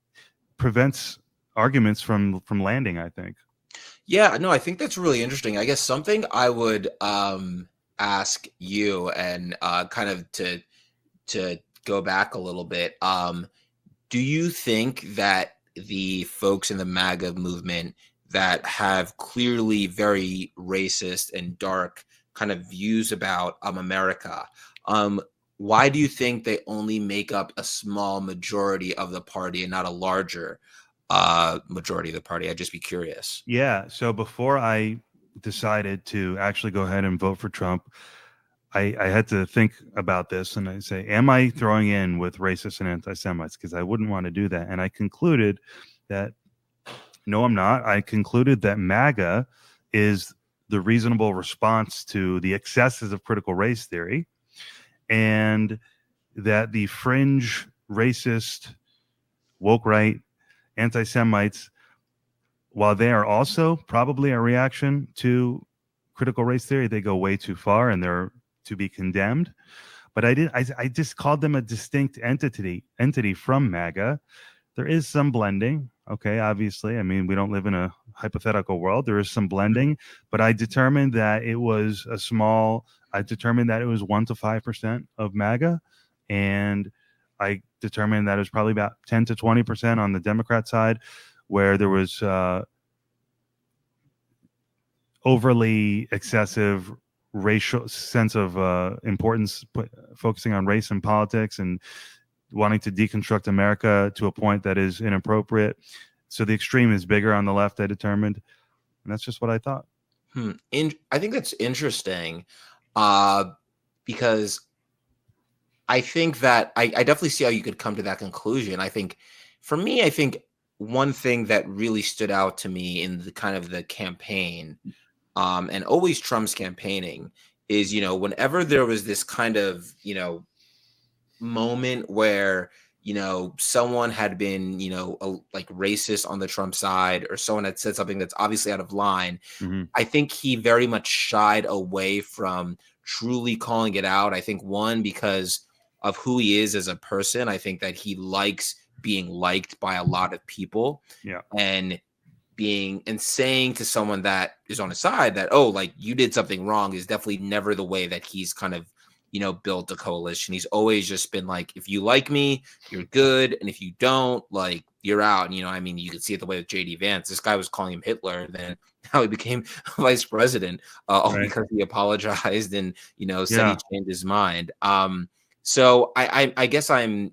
prevents arguments from landing, I think. Yeah, no, I think that's really interesting. I guess something I would ask you, and kind of to go back a little bit. Do you think that the folks in the MAGA movement that have clearly very racist and dark kind of views about America, um, why do you think they only make up a small majority of the party and not a larger majority of the party? I'd just be curious. Yeah. So before I decided to actually go ahead and vote for Trump, I had to think about this, and I say, am I throwing in with racists and anti-Semites? Because I wouldn't want to do that. And I concluded that no, I'm not. I concluded that MAGA is the reasonable response to the excesses of critical race theory, and that the fringe racist, woke right, anti-Semites, while they are also probably a reaction to critical race theory, they go way too far and they're to be condemned. But I just called them a distinct entity from MAGA. There is some blending. Okay, obviously. I mean, we don't live in a hypothetical world. There is some blending, but I determined that it was I determined that it was 1 to 5% of MAGA. And I determined that it was probably about 10 to 20% on the Democrat side, where there was overly excessive racial sense of importance, focusing on race and politics and wanting to deconstruct America to a point that is inappropriate. So the extreme is bigger on the left, I determined. And that's just what I thought. I think that's interesting, uh, because I think that I definitely see how you could come to that conclusion. I think for me, I think one thing that really stood out to me in the kind of the campaign and always Trump's campaigning is, whenever there was this kind of, moment where someone had been like racist on the Trump side, or someone had said something that's obviously out of line. Hmm. I think he very much shied away from truly calling it out. I think, one, because of who he is as a person. I think that he likes being liked by a lot of people, Yeah. and being and saying to someone that is on his side that, oh, like, you did something wrong, is definitely never the way that he's kind of built a coalition. He's always just been like, if you like me, you're good, and if you don't, like, you're out. And I mean, you could see it the way with JD Vance. This guy was calling him Hitler, and then how he became vice president, all Right. because he apologized and said he Yeah. changed his mind. So I guess I'm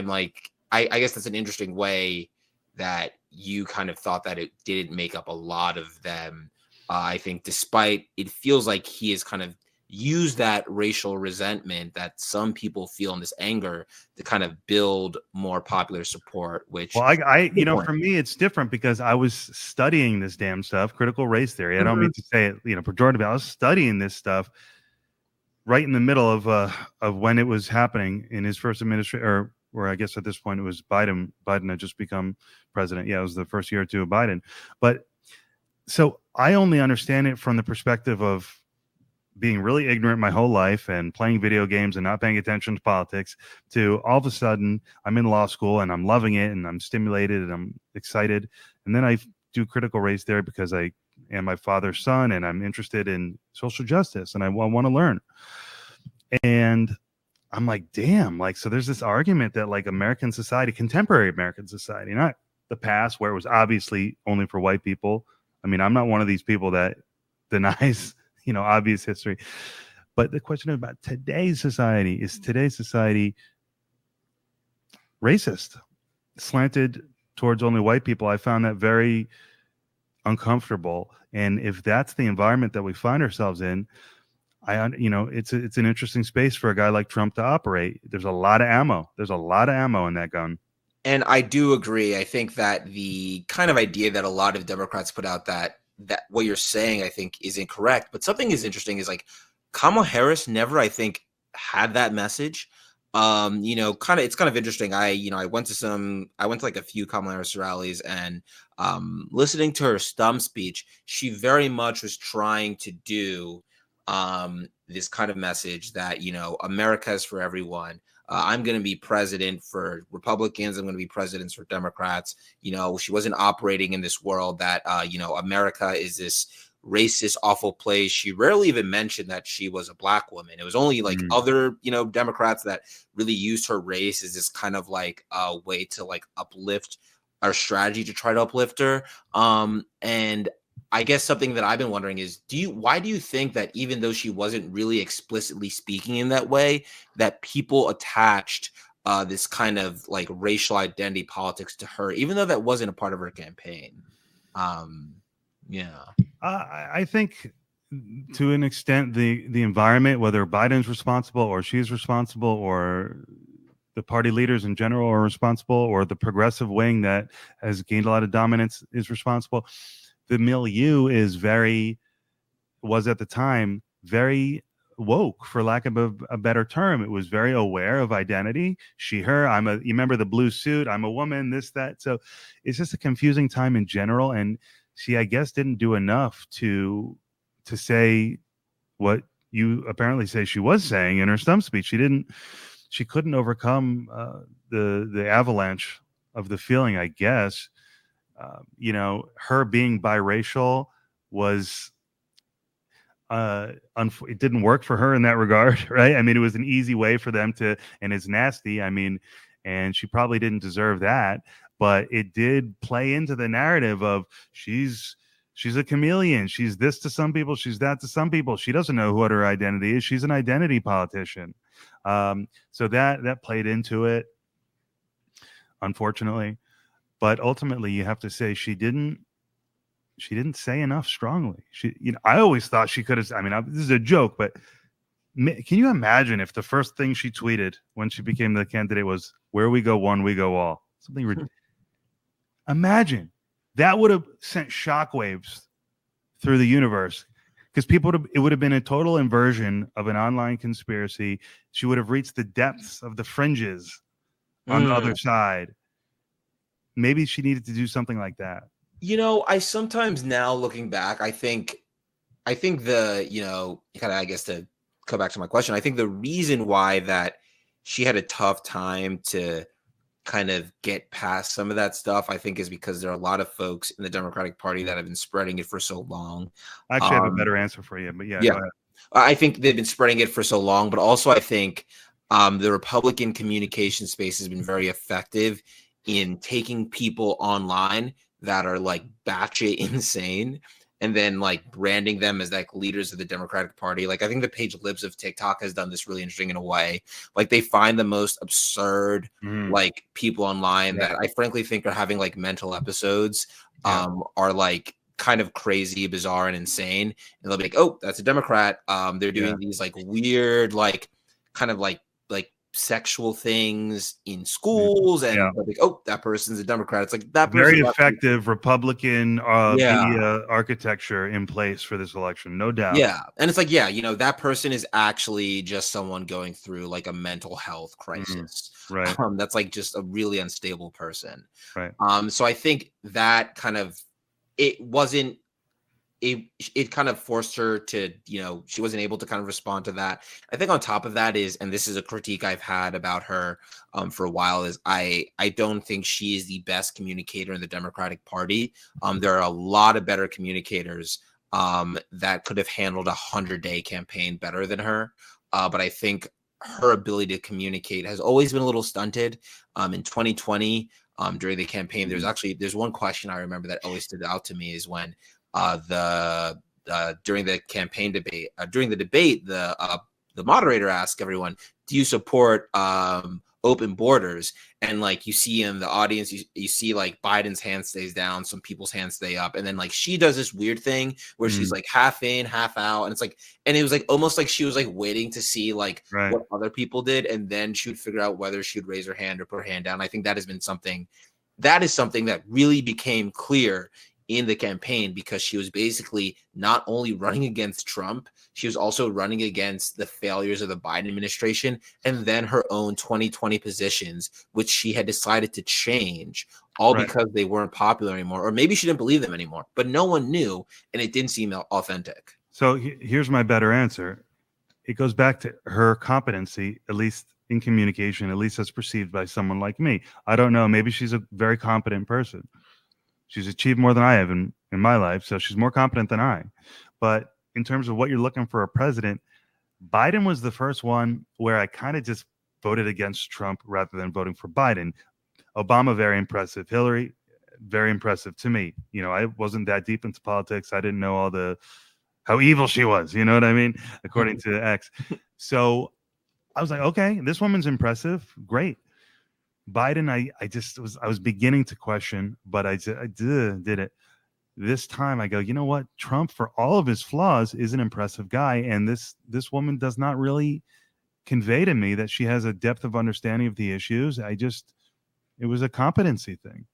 like, I guess that's an interesting way that you kind of thought that it didn't make up a lot of them. I think, despite it feels like he has kind of used that racial resentment that some people feel in this anger to kind of build more popular support, which Well, good point. for me, it's different because I was studying this damn stuff, critical race theory. I don't Mhm. mean to say it, pejoratively. I was studying this stuff right in the middle of when it was happening in his first administration, or I guess at this point it was Biden. Biden had just become president. Yeah, it was the first year or two of Biden. But so I only understand it from the perspective of being really ignorant my whole life and playing video games and not paying attention to politics, to all of a sudden I'm in law school and I'm loving it and I'm stimulated and I'm excited. And then I do critical race theory because I am my father's son and I'm interested in social justice and I want to learn. And I'm like, damn, like, so there's this argument that like American society, contemporary American society, not the past where it was obviously only for white people. I mean, I'm not one of these people that denies, obvious history. But the question about today's society, is today's society racist, slanted towards only white people? I found that very uncomfortable. And if that's the environment that we find ourselves in, it's an interesting space for a guy like Trump to operate. There's a lot of ammo. There's a lot of ammo in that gun. And I do agree. I think that the kind of idea that a lot of Democrats put out, that what you're saying, I think, is incorrect. But something is interesting is, like, Kamala Harris never, I think, had that message. Kind of, it's kind of interesting. I went to like a few Kamala Harris rallies, and listening to her stump speech, she very much was trying to do this kind of message that, America is for everyone. I'm going to be president for Republicans. I'm going to be presidents for Democrats. She wasn't operating in this world that, America is this racist, awful place. She rarely even mentioned that she was a black woman. It was only like Mm. other, Democrats that really used her race as this kind of like a way to like uplift our strategy to try to uplift her. And I guess something that I've been wondering is, why do you think that even though she wasn't really explicitly speaking in that way, that people attached this kind of like racial identity politics to her, even though that wasn't a part of her campaign? Um, yeah. I think to an extent, the environment, whether Biden's responsible or she's responsible or the party leaders in general are responsible, or the progressive wing that has gained a lot of dominance is responsible. The milieu was at the time very woke, for lack of a better term. It was very aware of identity. She, her, you remember the blue suit, I'm a woman, this, that. So it's just a confusing time in general. And she, I guess, didn't do enough to say what you apparently say she was saying in her stump speech. She couldn't overcome the avalanche of the feeling, I guess. Her being biracial was it didn't work for her in that regard, right? I mean, it was an easy way for them to, and it's nasty. I mean, and she probably didn't deserve that, but it did play into the narrative of she's a chameleon. She's this to some people, she's that to some people. She doesn't know what her identity is. She's an identity politician. So that played into it, unfortunately. But ultimately, you have to say she didn't say enough strongly. I always thought she could have. I mean, this is a joke, but can you imagine if the first thing she tweeted when she became the candidate was "Where we go one, we go all"? Imagine that would have sent shockwaves through the universe, because it would have been a total inversion of an online conspiracy. She would have reached the depths of the fringes on the other side. Maybe she needed to do something like that. I sometimes now looking back, I think the, kind of, I guess, to come back to my question, I think the reason why that she had a tough time to kind of get past some of that stuff, I think, is because there are a lot of folks in the Democratic Party that have been spreading it for so long. I actually have a better answer for you, but yeah, Yeah, go ahead. I think they've been spreading it for so long, but also I think the Republican communication space has been very effective in taking people online that are like batshit insane and then like branding them as like leaders of the Democratic Party. Like I think the page Libs of TikTok has done this really interesting in a way. Like they find the most absurd like people online that I frankly think are having like mental episodes, are like kind of crazy, bizarre, and insane. And they'll be like, "Oh, that's a Democrat." They're doing these like weird, like kind of like sexual things in schools, and they're like, "Oh, that person's a Democrat." It's like that person. Very effective Republican Yeah, media architecture in place for this election, no doubt. yeah, and it's like, yeah, that person is actually just someone going through like a mental health crisis. Right. That's like just a really unstable person. Right. So I think that kind of it wasn't it kind of forced her to, she wasn't able to kind of respond to that. I think on top of that is, and this is a critique I've had about her for a while, is I don't think she is the best communicator in the Democratic Party. There are a lot of better communicators that could have handled 100-day campaign better than her. But I think her ability to communicate has always been a little stunted. In 2020, during the campaign, there's one question I remember that always stood out to me is when during the campaign debate, during the debate, the moderator asked everyone, "Do you support open borders?" And like you see in the audience, you see like Biden's hand stays down, some people's hands stay up, and then like she does this weird thing where she's like half in, half out, and it's like, and it was like almost like she was like waiting to see like what other people did, and then she would figure out whether she would raise her hand or put her hand down. I think that has been something that really became clear in the campaign, because she was basically not only running against Trump, she was also running against the failures of the Biden administration and then her own 2020 positions, which she had decided to change, all because they weren't popular anymore, or maybe she didn't believe them anymore, but no one knew, and it didn't seem authentic. So here's my better answer. It goes back to her competency, at least in communication, at least as perceived by someone like me. I don't know. Maybe she's a very competent person. She's achieved more than I have in my life, so she's more competent than I. But in terms of what you're looking for a president, Biden was the first one where I kind of just voted against Trump rather than voting for Biden. Obama, very impressive. Hillary, very impressive to me. I wasn't that deep into politics. I didn't know how evil she was. You know what I mean? According to X. So I was like, okay, this woman's impressive. Great. Biden, I was beginning to question, but I did it. This time I go, you know what? Trump, for all of his flaws, is an impressive guy. And this woman does not really convey to me that she has a depth of understanding of the issues. It was a competency thing.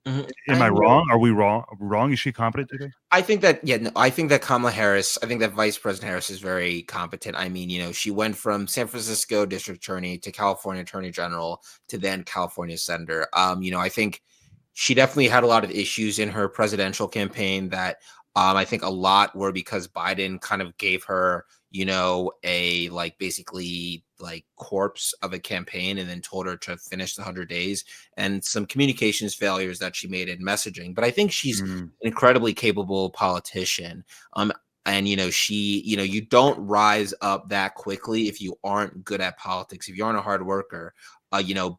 Am I wrong? Are we wrong? Is she competent today? I think that, I think that Kamala Harris, I think that Vice President Harris is very competent. I mean, she went from San Francisco District Attorney to California Attorney General to then California Senator. I think she definitely had a lot of issues in her presidential campaign that I think a lot were because Biden kind of gave her, a like basically like corpse of a campaign and then told her to finish the 100 days, and some communications failures that she made in messaging. But I think she's an incredibly capable politician. And you don't rise up that quickly if you aren't good at politics, if you aren't a hard worker.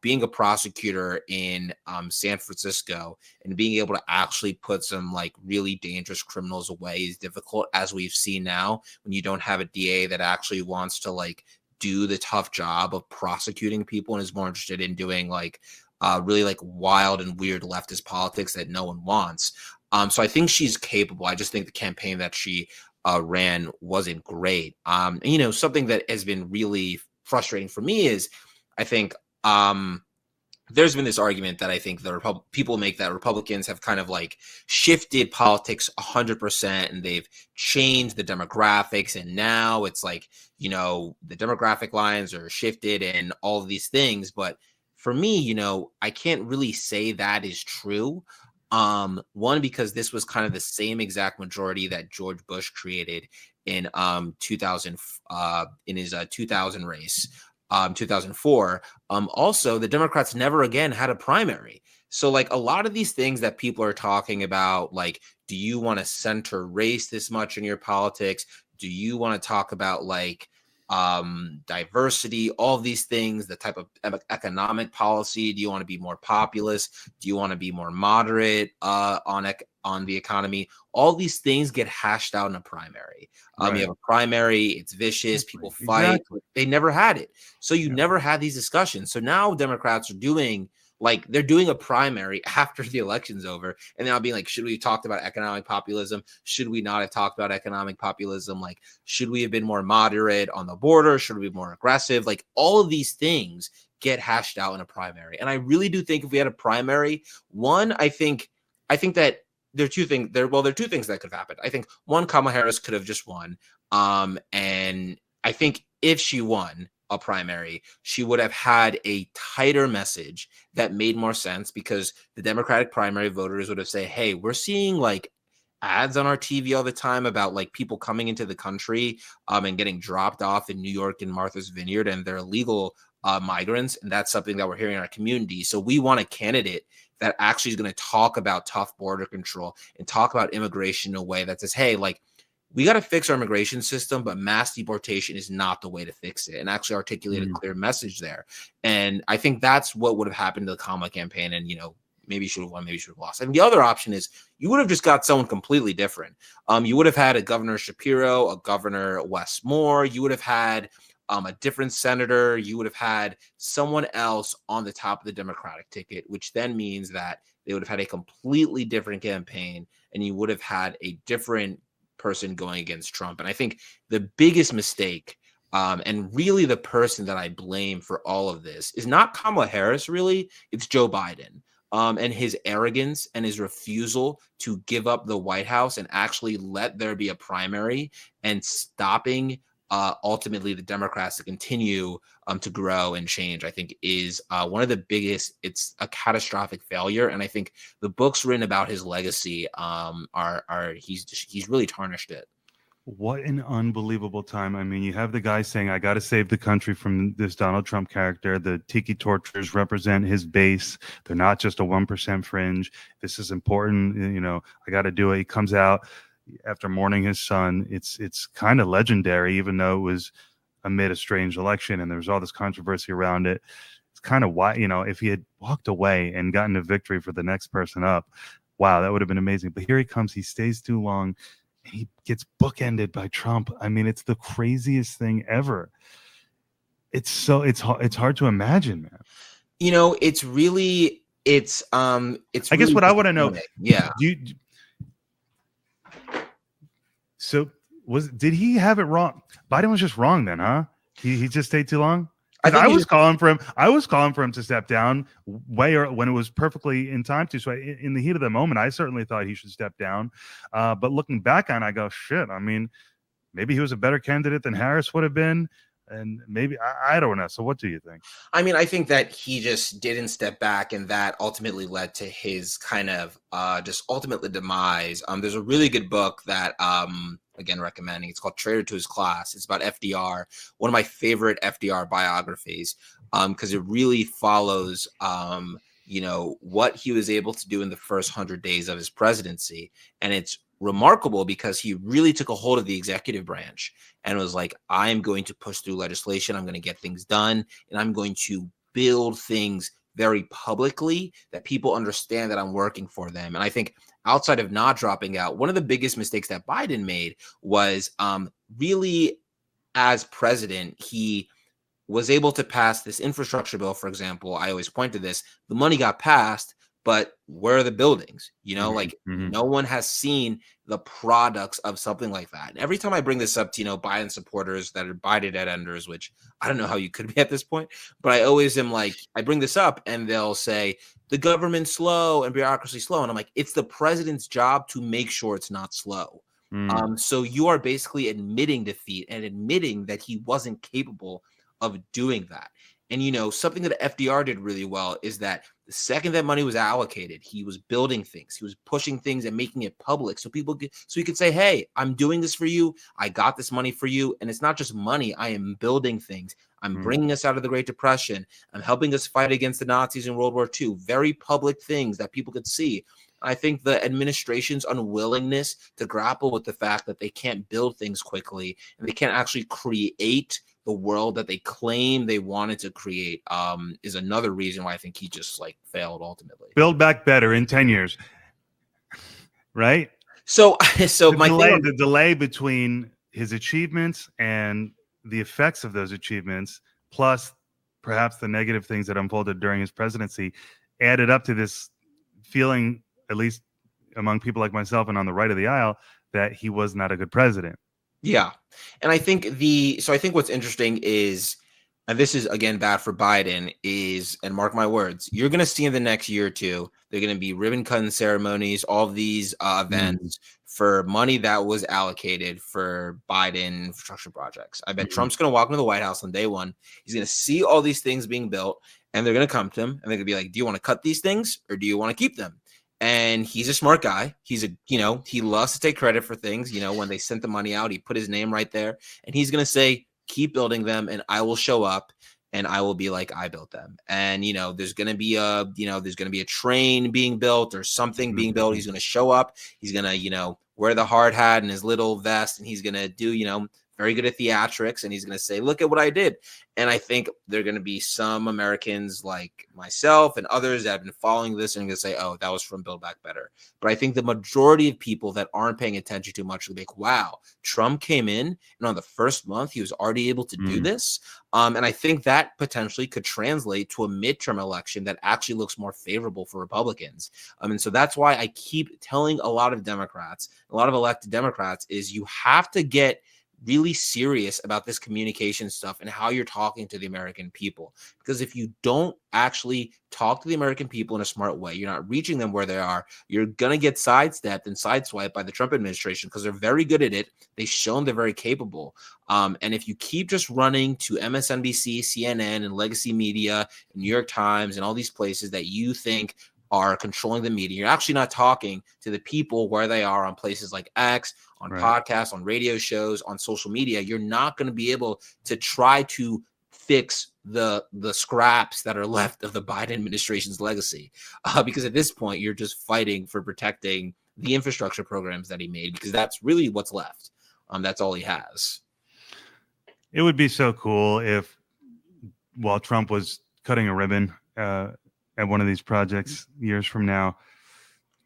Being a prosecutor in San Francisco and being able to actually put some like really dangerous criminals away is difficult, as we've seen now, when you don't have a DA that actually wants to like do the tough job of prosecuting people and is more interested in doing like really like wild and weird leftist politics that no one wants. So I think she's capable. I just think the campaign that she ran wasn't great. Something that has been really frustrating for me is I think there's been this argument that I think people make that Republicans have kind of like shifted politics 100% and they've changed the demographics. And now it's like, the demographic lines are shifted and all of these things. But for me, I can't really say that is true. One, because this was kind of the same exact majority that George Bush created in 2000 in his 2000 race, 2004. Also, the Democrats never again had a primary. So, like, a lot of these things that people are talking about, like, do you want to center race this much in your politics? Do you want to talk about like diversity, all of these things, the type of economic policy? Do you want to be more populist? Do you want to be more moderate on the economy? All these things get hashed out in a primary. You Right. have a primary, it's vicious, people fight. Exactly. They never had it. So you Yeah. never had these discussions. So now Democrats are doing they're doing a primary after the election's over, and then I'll be like, should we have talked about economic populism? Should we not have talked about economic populism? Like, should we have been more moderate on the border? Should we be more aggressive? Like, all of these things get hashed out in a primary. And I really do think if we had a primary, one, I think that there are two things there. Well, there are two things that could have happened. I think one, Kamala Harris could have just won. And I think if she won a primary, she would have had a tighter message that made more sense, because the Democratic primary voters would have said, hey, we're seeing like ads on our TV all the time about like people coming into the country and getting dropped off in New York and Martha's Vineyard, and they're illegal migrants. And that's something that we're hearing in our community. So we want a candidate that actually is going to talk about tough border control and talk about immigration in a way that says, hey, like, we got to fix our immigration system, but mass deportation is not the way to fix it, and actually articulate a clear message there. And I think that's what would have happened to the Kamala campaign. And, maybe she should have won, maybe she should have lost. And the other option is you would have just got someone completely different. You would have had a Governor Shapiro, a Governor Wes Moore. You would have had a different senator. You would have had someone else on the top of the Democratic ticket, which then means that they would have had a completely different campaign, and you would have had a different person going against Trump. And I think the biggest mistake, and really the person that I blame for all of this, is not Kamala Harris, really. It's Joe Biden. And his arrogance and his refusal to give up the White House and actually let there be a primary, and stopping ultimately the Democrats to continue to grow and change, I think is one of the biggest. It's a catastrophic failure, and I think the books written about his legacy he's really tarnished it. What an unbelievable time. I mean, you have the guy saying, I got to save the country from this Donald Trump character. The tiki torturers represent his base. They're not just a 1% fringe. This is important. I got to do it. He comes out after mourning his son. It's kind of legendary, even though it was amid a strange election and there was all this controversy around it. It's kind of why, if he had walked away and gotten a victory for the next person up, wow, that would have been amazing. But here he comes. He stays too long. He gets bookended by Trump. I mean, it's the craziest thing ever. It's hard to imagine, man. It's really I guess what I want to know, yeah. Did he have it wrong? Biden was just wrong then, huh? He just stayed too long. I was calling for him. I was calling for him to step down when it was perfectly in time to. So in the heat of the moment, I certainly thought he should step down. But looking back on, I go, shit. I mean, maybe he was a better candidate than Harris would have been, and maybe I don't know. So what do you think? I mean, I think that he just didn't step back, and that ultimately led to his kind of just ultimately demise. There's a really good book that again recommending. It's called Traitor to His Class. It's about FDR, one of my favorite FDR biographies, because it really follows what he was able to do in the first 100 days of his presidency. And it's remarkable because he really took a hold of the executive branch and was like, I'm going to push through legislation, I'm going to get things done, and I'm going to build things very publicly that people understand that I'm working for them. And I think outside of not dropping out, one of the biggest mistakes that Biden made was really, as president, he was able to pass this infrastructure bill, for example. I always point to this. The money got passed, but where are the buildings? You know, Mhm, like mhm. no one has seen the products of something like that. And every time I bring this up to, Biden supporters that are Biden dead enders, which I don't know how you could be at this point, but I always am like, I bring this up and they'll say, the government's slow and bureaucracy slow. And I'm like, it's the president's job to make sure it's not slow. Mm. So you are basically admitting defeat and admitting that he wasn't capable of doing that. And something that FDR did really well is that the second that money was allocated, he was building things, he was pushing things and making it public, so he could say, "Hey, I'm doing this for you. I got this money for you, and it's not just money. I am building things. I'm Mm. bringing us out of the Great Depression. I'm helping us fight against the Nazis in World War II. Very public things that people could see." I think the administration's unwillingness to grapple with the fact that they can't build things quickly and they can't actually create the world that they claim they wanted to create is another reason why I think he just like failed ultimately. Build back better in 10 years, right? So The my thing delay, on the delay between his achievements and the effects of those achievements, plus perhaps the negative things that unfolded during his presidency, added up to this feeling, at least among people like myself and on the right of the aisle, that he was not a good president. Yeah. And I think what's interesting is, and this is again bad for Biden, is, and mark my words, you're going to see in the next year or two, they're going to be ribbon cutting ceremonies, all of these Mm, events for money that was allocated for Biden infrastructure projects. I bet mm, Trump's going to walk into the White House on day one. He's going to see all these things being built, and they're going to come to him and they're going to be like, do you want to cut these things or do you want to keep them? And he's a smart guy. He loves to take credit for things. When they sent the money out, he put his name right there. And he's going to say, keep building them and I will show up and I will be like, I built them. And, there's going to be a train being built or something being built. He's going to show up. He's going to, wear the hard hat and his little vest. And he's going to do, very good at theatrics. And he's going to say, look at what I did. And I think there are going to be some Americans like myself and others that have been following this and going to say, oh, that was from Build Back Better. But I think the majority of people that aren't paying attention too much will be like, wow, Trump came in and on the first month, he was already able to do mm. this. And I think that potentially could translate to a midterm election that actually looks more favorable for Republicans. And so that's why I keep telling a lot of Democrats, a lot of elected Democrats, is you have to get really serious about this communication stuff and how you're talking to the American people. Because if you don't actually talk to the American people in a smart way, you're not reaching them where they are, you're going to get sidestepped and sideswiped by the Trump administration because they're very good at it. They've shown they're very capable. And if you keep just running to MSNBC, CNN, and legacy media, and New York Times, and all these places that you think are controlling the media, you're actually not talking to the people where they are on places like X, on Right. podcasts, on radio shows, on social media. You're not going to be able to try to fix the scraps that are left of the Biden administration's legacy, because at this point you're just fighting for protecting the infrastructure programs that he made, because that's really what's left. That's all he has. It would be so cool if, while Trump was cutting a ribbon at one of these projects years from now,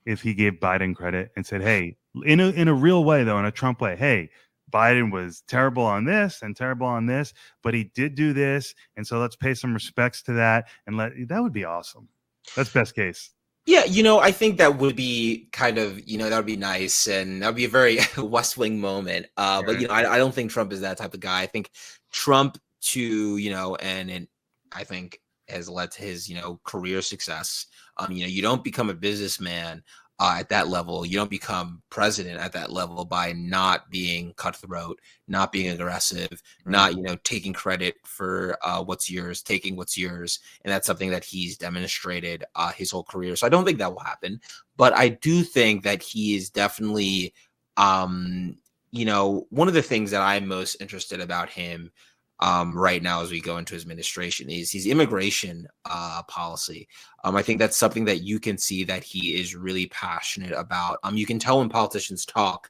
if he gave Biden credit and said, hey, in a real way, though, in a Trump way, hey, Biden was terrible on this and terrible on this, but he did do this. And so let's pay some respects to that. And that would be awesome. That's best case. Yeah, I think that would be kind of, that would be nice, and that would be a very West Wing moment. But Right. I don't think Trump is that type of guy. I think Trump and I think has led to his career success. You don't become a businessman at that level. You don't become president at that level by not being cutthroat, not being aggressive, Right. not taking credit for what's yours, taking what's yours. And that's something that he's demonstrated his whole career. So I don't think that will happen. But I do think that he is definitely, one of the things that I'm most interested about him right now as we go into his administration is his immigration policy. I think that's something that you can see that he is really passionate about. You can tell when politicians talk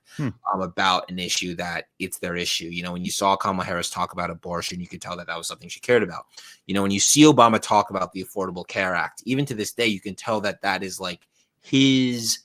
about an issue that it's their issue. When you saw Kamala Harris talk about abortion, you could tell that that was something she cared about. When you see Obama talk about the Affordable Care Act, even to this day, you can tell that that is like his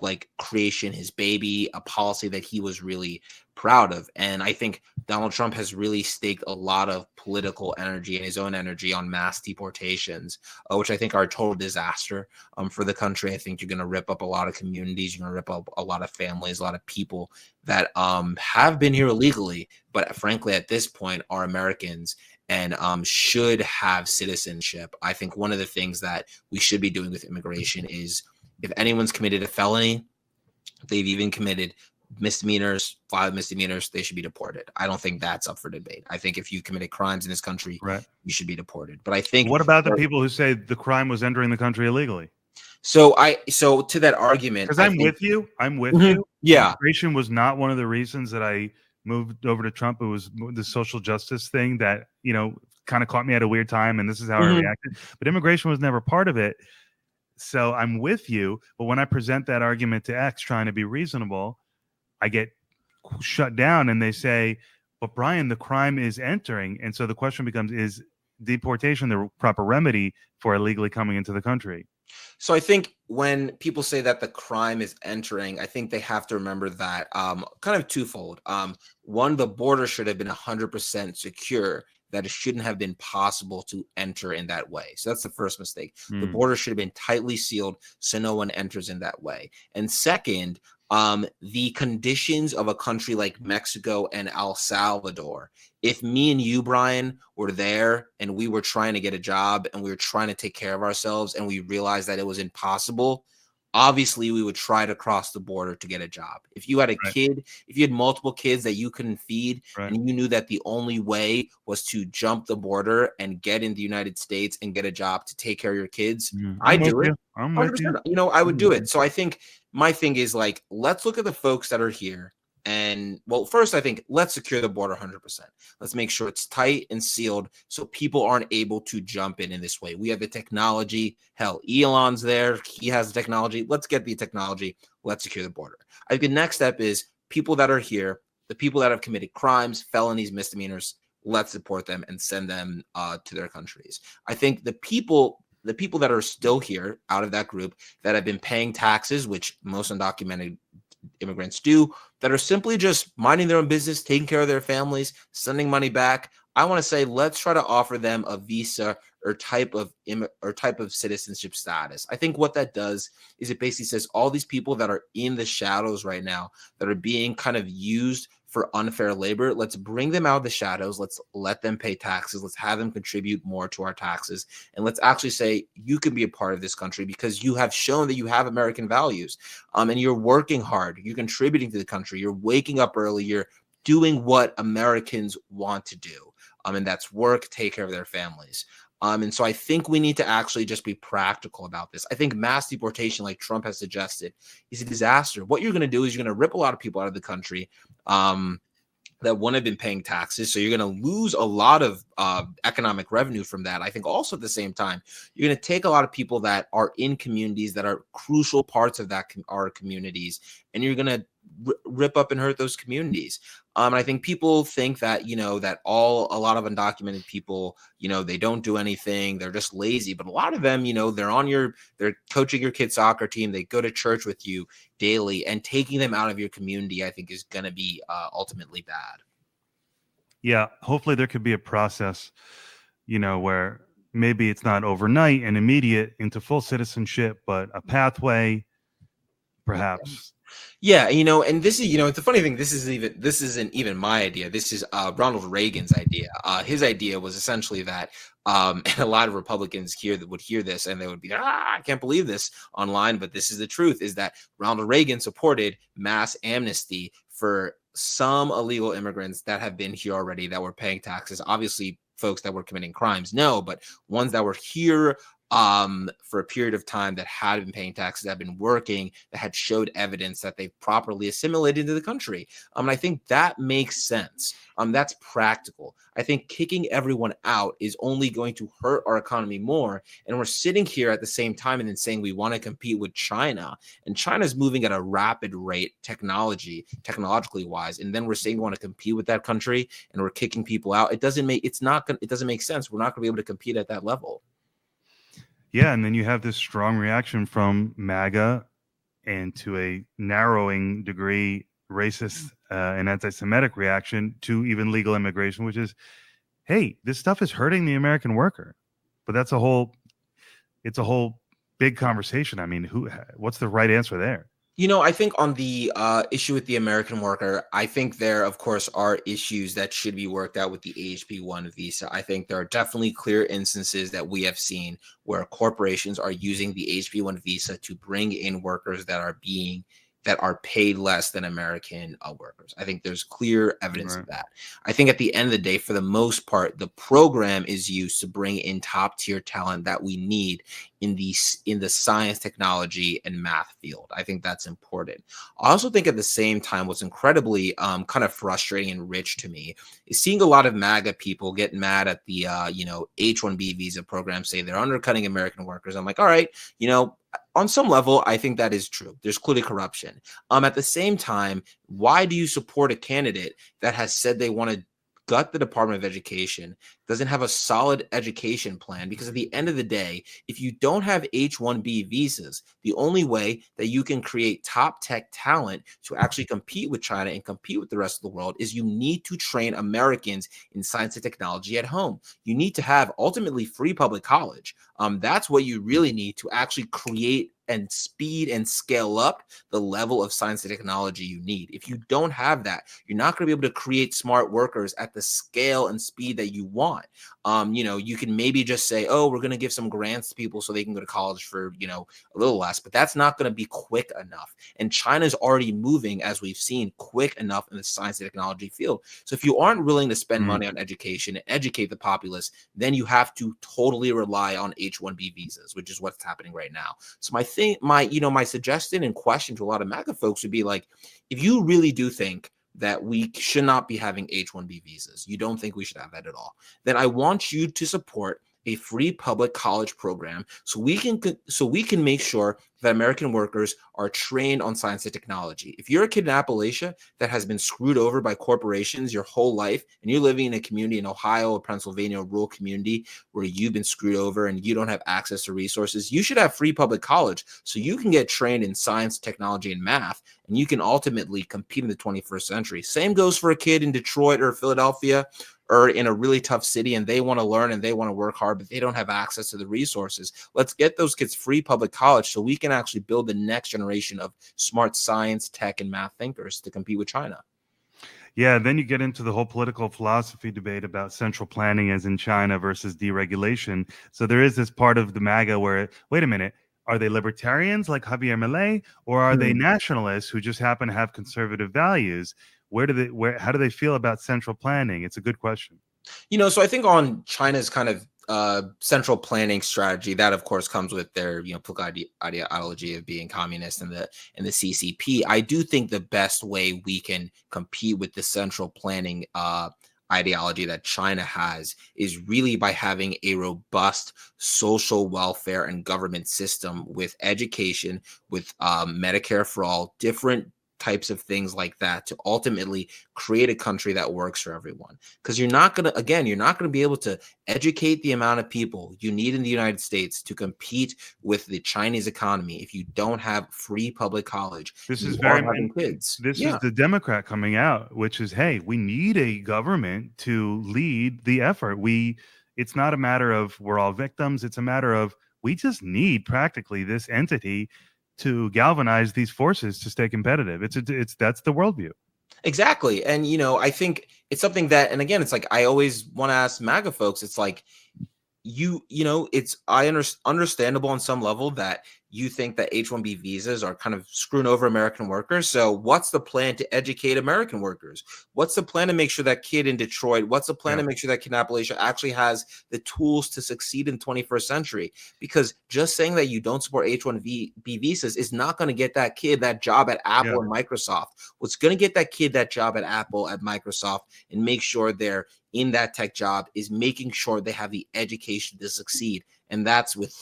like creation, his baby, a policy that he was really proud of. And I think Donald Trump has really staked a lot of political energy and his own energy on mass deportations, which I think are a total disaster for the country. I think you're going to rip up a lot of communities. You're going to rip up a lot of families, a lot of people that have been here illegally, but frankly, at this point, are Americans and should have citizenship. I think one of the things that we should be doing with immigration is if anyone's committed a felony, they've even committed misdemeanors, 5 misdemeanors, they should be deported. I don't think that's up for debate. I think if you committed crimes in this country, Right. you should be deported. But I think what about the people who say the crime was entering the country illegally? So to that argument, because I'm with you. I'm with Mhm. you. Yeah. Immigration was not one of the reasons that I moved over to Trump. It was the social justice thing that, kind of caught me at a weird time, and this is how I reacted. But immigration was never part of it. So I'm with you. But when I present that argument to X trying to be reasonable, I get shut down and they say, but Brian, the crime is entering. And so the question becomes, is deportation the proper remedy for illegally coming into the country? So I think when people say that the crime is entering, I think they have to remember that kind of twofold. One, the border should have been 100% secure, that it shouldn't have been possible to enter in that way. So that's the first mistake. The border should have been tightly sealed so no one enters in that way. And second, the conditions of a country like Mexico and El Salvador, if me and you, Brian, were there and we were trying to get a job and we were trying to take care of ourselves and we realized that it was impossible, obviously we would try to cross the border to get a job. If you had a kid, if you had multiple kids that you couldn't feed, and you knew that the only way was to jump the border and get in the United States and get a job to take care of your kids, I'd do it. I'm with you. I would do it. So I think my thing is, like, let's look at the folks that are here. And well, first, I think let's secure the border 100%. Let's make sure it's tight and sealed so people aren't able to jump in this way. We have the technology. Hell, Elon's there. He has the technology. Let's get the technology. Let's secure the border. I think the next step is people that are here, the people that have committed crimes, felonies, misdemeanors, let's deport them and send them to their countries. I think the people that are still here out of that group that have been paying taxes, which most undocumented immigrants do, that are simply just minding their own business, taking care of their families, sending money back, I want to say let's try to offer them a visa or type of citizenship status. I think what that does is it basically says all these people that are in the shadows right now that are being kind of used for unfair labor, let's bring them out of the shadows. Let's let them pay taxes. Let's have them contribute more to our taxes. And let's actually say you can be a part of this country because you have shown that you have American values, and you're working hard. You're contributing to the country. You're waking up early. You're doing what Americans want to do. And that's work, take care of their families. And so I think we need to actually just be practical about this. I think mass deportation, like Trump has suggested, is a disaster. What you're going to do is you're going to rip a lot of people out of the country that wouldn't have been paying taxes. So you're going to lose a lot of economic revenue from that. I think also at the same time, you're going to take a lot of people that are in communities that are crucial parts of that our communities, and you're going to rip up and hurt those communities. And I think people think that, that a lot of undocumented people, they don't do anything. They're just lazy. But a lot of them, they're coaching your kid's soccer team. They go to church with you daily, and taking them out of your community, I think, is going to be ultimately bad. Yeah. Hopefully there could be a process, where maybe it's not overnight and immediate into full citizenship, but a pathway, perhaps. Yeah, and this is, it's a funny thing. This isn't even my idea. This is Ronald Reagan's idea. His idea was essentially that, and a lot of Republicans would hear this and they would be, I can't believe this online, but this is the truth, is that Ronald Reagan supported mass amnesty for some illegal immigrants that have been here already, that were paying taxes. Obviously, folks that were committing crimes, no, but ones that were here for a period of time, that had been paying taxes, that had been working, that had showed evidence that they've properly assimilated into the country. And I think that makes sense. That's practical. I think kicking everyone out is only going to hurt our economy more. And we're sitting here at the same time and then saying we want to compete with China, and China's moving at a rapid rate technologically wise. And then we're saying we want to compete with that country and we're kicking people out. It doesn't make sense. We're not going to be able to compete at that level. Yeah, and then you have this strong reaction from MAGA and to a narrowing degree racist and anti-Semitic reaction to even legal immigration, which is, hey, this stuff is hurting the American worker. But it's a whole big conversation. I mean, what's the right answer there? I think on the issue with the American worker, I think there, of course, are issues that should be worked out with the HP-1 visa. I think there are definitely clear instances that we have seen where corporations are using the HP-1 visa to bring in workers that are paid less than American workers. I think there's clear evidence Right. of that. I think at the end of the day, for the most part, the program is used to bring in top tier talent that we need in the science, technology, and math field. I think that's important. I also think at the same time, what's incredibly kind of frustrating and rich to me is seeing a lot of MAGA people get mad at the H-1B visa program, say they're undercutting American workers. I'm like, all right, on some level, I think that is true. There's clearly corruption. At the same time, why do you support a candidate that has said they want to gut the Department of Education, doesn't have a solid education plan? Because at the end of the day, if you don't have H-1B visas, the only way that you can create top tech talent to actually compete with China and compete with the rest of the world is you need to train Americans in science and technology at home. You need to have ultimately free public college. That's what you really need to actually create and speed and scale up the level of science and technology you need. If you don't have that, you're not going to be able to create smart workers at the scale and speed that you want. You can maybe just say, oh, we're going to give some grants to people so they can go to college for, a little less, but that's not going to be quick enough. And China's already moving, as we've seen, quick enough in the science and technology field. So if you aren't willing to spend money on education and educate the populace, then you have to totally rely on H-1B visas, which is what's happening right now. So my suggestion and question to a lot of MAGA folks would be like, if you really do think that we should not be having H-1B visas, you don't think we should have that at all, then I want you to support a free public college program so we can make sure that American workers are trained on science and technology. If you're a kid in Appalachia that has been screwed over by corporations your whole life, and you're living in a community in Ohio or Pennsylvania, a rural community where you've been screwed over and you don't have access to resources, you should have free public college so you can get trained in science, technology, and math, and you can ultimately compete in the 21st century. Same goes for a kid in Detroit or Philadelphia or in a really tough city, and they want to learn and they want to work hard, but they don't have access to the resources. Let's get those kids free public college so we can actually build the next generation of smart science, tech, and math thinkers to compete with China. Yeah, then you get into the whole political philosophy debate about central planning as in China versus deregulation. So there is this part of the MAGA where, wait a minute, are they libertarians like Javier Milei, or are they nationalists who just happen to have conservative values? How do they feel about central planning? It's a good question. So I think on China's kind of central planning strategy, that of course comes with their political ideology of being communist and the CCP. I do think the best way we can compete with the central planning ideology that China has is really by having a robust social welfare and government system with education, with Medicare for all, different types of things like that to ultimately create a country that works for everyone. Because you're not going to be able to educate the amount of people you need in the United States to compete with the Chinese economy if you don't have free public college. This You is are very, having kids. this is Yeah. the Democrat coming out, which is, hey, we need a government to lead the effort. It's not a matter of we're all victims. It's a matter of we just need practically this entity to galvanize these forces to stay competitive. That's the worldview. Exactly. And I think it's something that, and again, it's like I always want to ask MAGA folks, it's like it's understandable on some level that you think that H-1B visas are kind of screwing over American workers. So what's the plan to educate American workers? What's the plan to make sure that kid in Detroit, what's the plan Yeah. to make sure that kid in Appalachia actually has the tools to succeed in the 21st century? Because just saying that you don't support H-1B visas is not going to get that kid that job at Apple and Microsoft. What's going to get that kid that job at Apple, at Microsoft, and make sure they're in that tech job is making sure they have the education to succeed. and that's with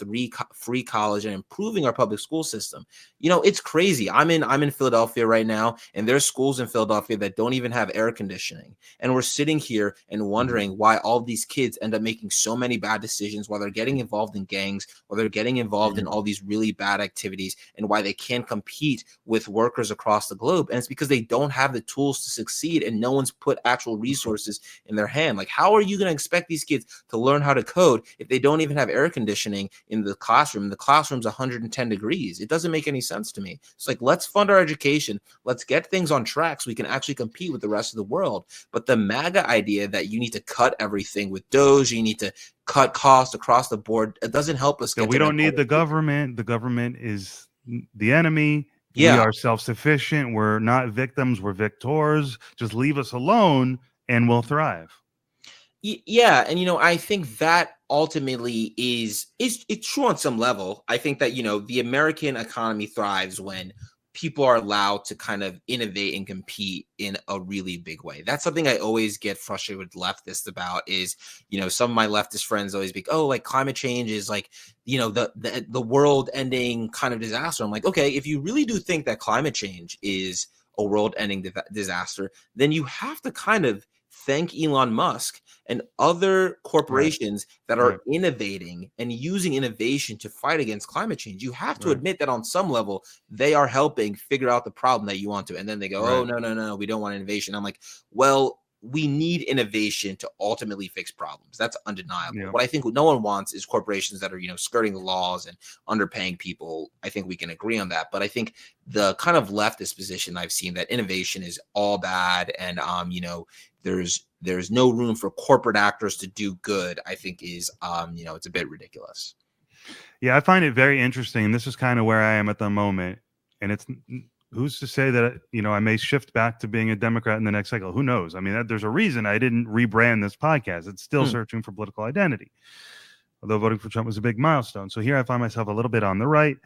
free college and improving our public school system. It's crazy. I'm in Philadelphia right now, and there's schools in Philadelphia that don't even have air conditioning, and we're sitting here and wondering why all these kids end up making so many bad decisions, why they're getting involved in gangs, why they're getting involved in all these really bad activities, and why they can't compete with workers across the globe. And it's because they don't have the tools to succeed, and no one's put actual resources in their hand. Like, how are you going to expect these kids to learn how to code if they don't even have air conditioning in the classroom? The classroom's 110 degrees. It doesn't make any sense to me. It's like, let's fund our education. Let's get things on track so we can actually compete with the rest of the world. But the MAGA idea that you need to cut everything with Doge, you need to cut costs across the board, it doesn't help us get we don't need the government. The government is the enemy. We are self-sufficient. We're not victims. We're victors. Just leave us alone and we'll thrive. Yeah, and I think that ultimately is it's true on some level. I think that the American economy thrives when people are allowed to kind of innovate and compete in a really big way. That's something I always get frustrated with leftists about. Is some of my leftist friends always be, oh, like climate change is like the world ending kind of disaster. I'm like, okay, if you really do think that climate change is a world ending disaster, then you have to kind of thank Elon Musk and other corporations that are innovating and using innovation to fight against climate change. You have to admit that on some level, they are helping figure out the problem that you want to. And then they go, oh, no, we don't want innovation. I'm like, well, we need innovation to ultimately fix problems. That's undeniable. Yeah. What I think no one wants is corporations that are, skirting the laws and underpaying people. I think we can agree on that. But I think the kind of leftist position I've seen that innovation is all bad and, there's no room for corporate actors to do good, I think is, it's a bit ridiculous. Yeah, I find it very interesting. And this is kind of where I am at the moment. And it's who's to say that, I may shift back to being a Democrat in the next cycle. Who knows? I mean, there's a reason I didn't rebrand this podcast. It's still searching for political identity, although voting for Trump was a big milestone. So here I find myself a little bit on the right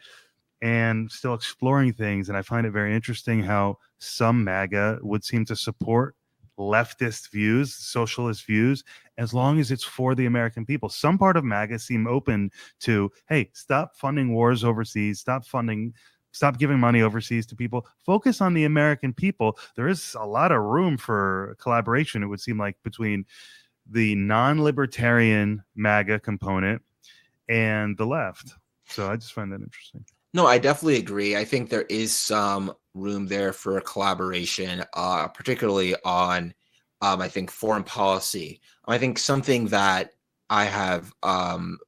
and still exploring things. And I find it very interesting how some MAGA would seem to support leftist views, socialist views, as long as it's for the American people. Some part of MAGA seem open to, hey, stop funding wars overseas, stop giving money overseas to people, focus on the American people. There is a lot of room for collaboration, it would seem like, between the non-libertarian MAGA component and the left. So I just find that interesting. No, I definitely agree. I think there is some room there for collaboration, particularly on, I think, foreign policy. I think something that I have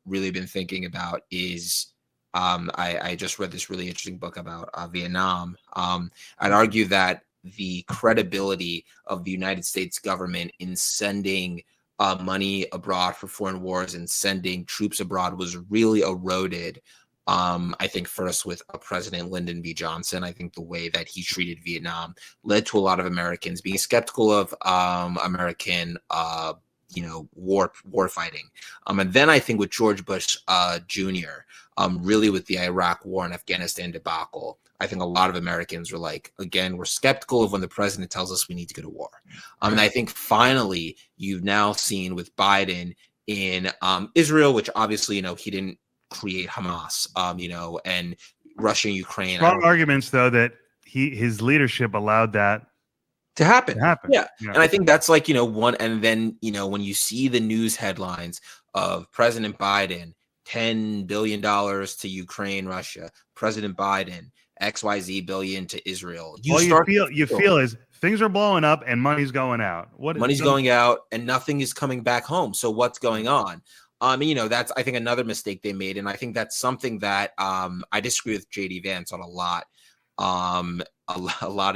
really been thinking about is I just read this really interesting book about Vietnam. I'd argue that the credibility of the United States government in sending money abroad for foreign wars and sending troops abroad was really eroded. I think first with President Lyndon B. Johnson. I think the way that he treated Vietnam led to a lot of Americans being skeptical of American war fighting. And then I think with George Bush Jr., really with the Iraq war and Afghanistan debacle, I think a lot of Americans were like, again, we're skeptical of when the president tells us we need to go to war. And I think finally you've now seen with Biden in Israel, which obviously, he didn't create Hamas, and Russia and Ukraine. Strong arguments, though, that his leadership allowed that to happen. Yeah. And I think that's like, one. And then, when you see the news headlines of President Biden, $10 billion to Ukraine, Russia, President Biden, XYZ billion to Israel. You feel is things are blowing up and money's going out. Money's going out and nothing is coming back home. So what's going on? That's, I think, another mistake they made. And I think that's something that I disagree with JD Vance on a lot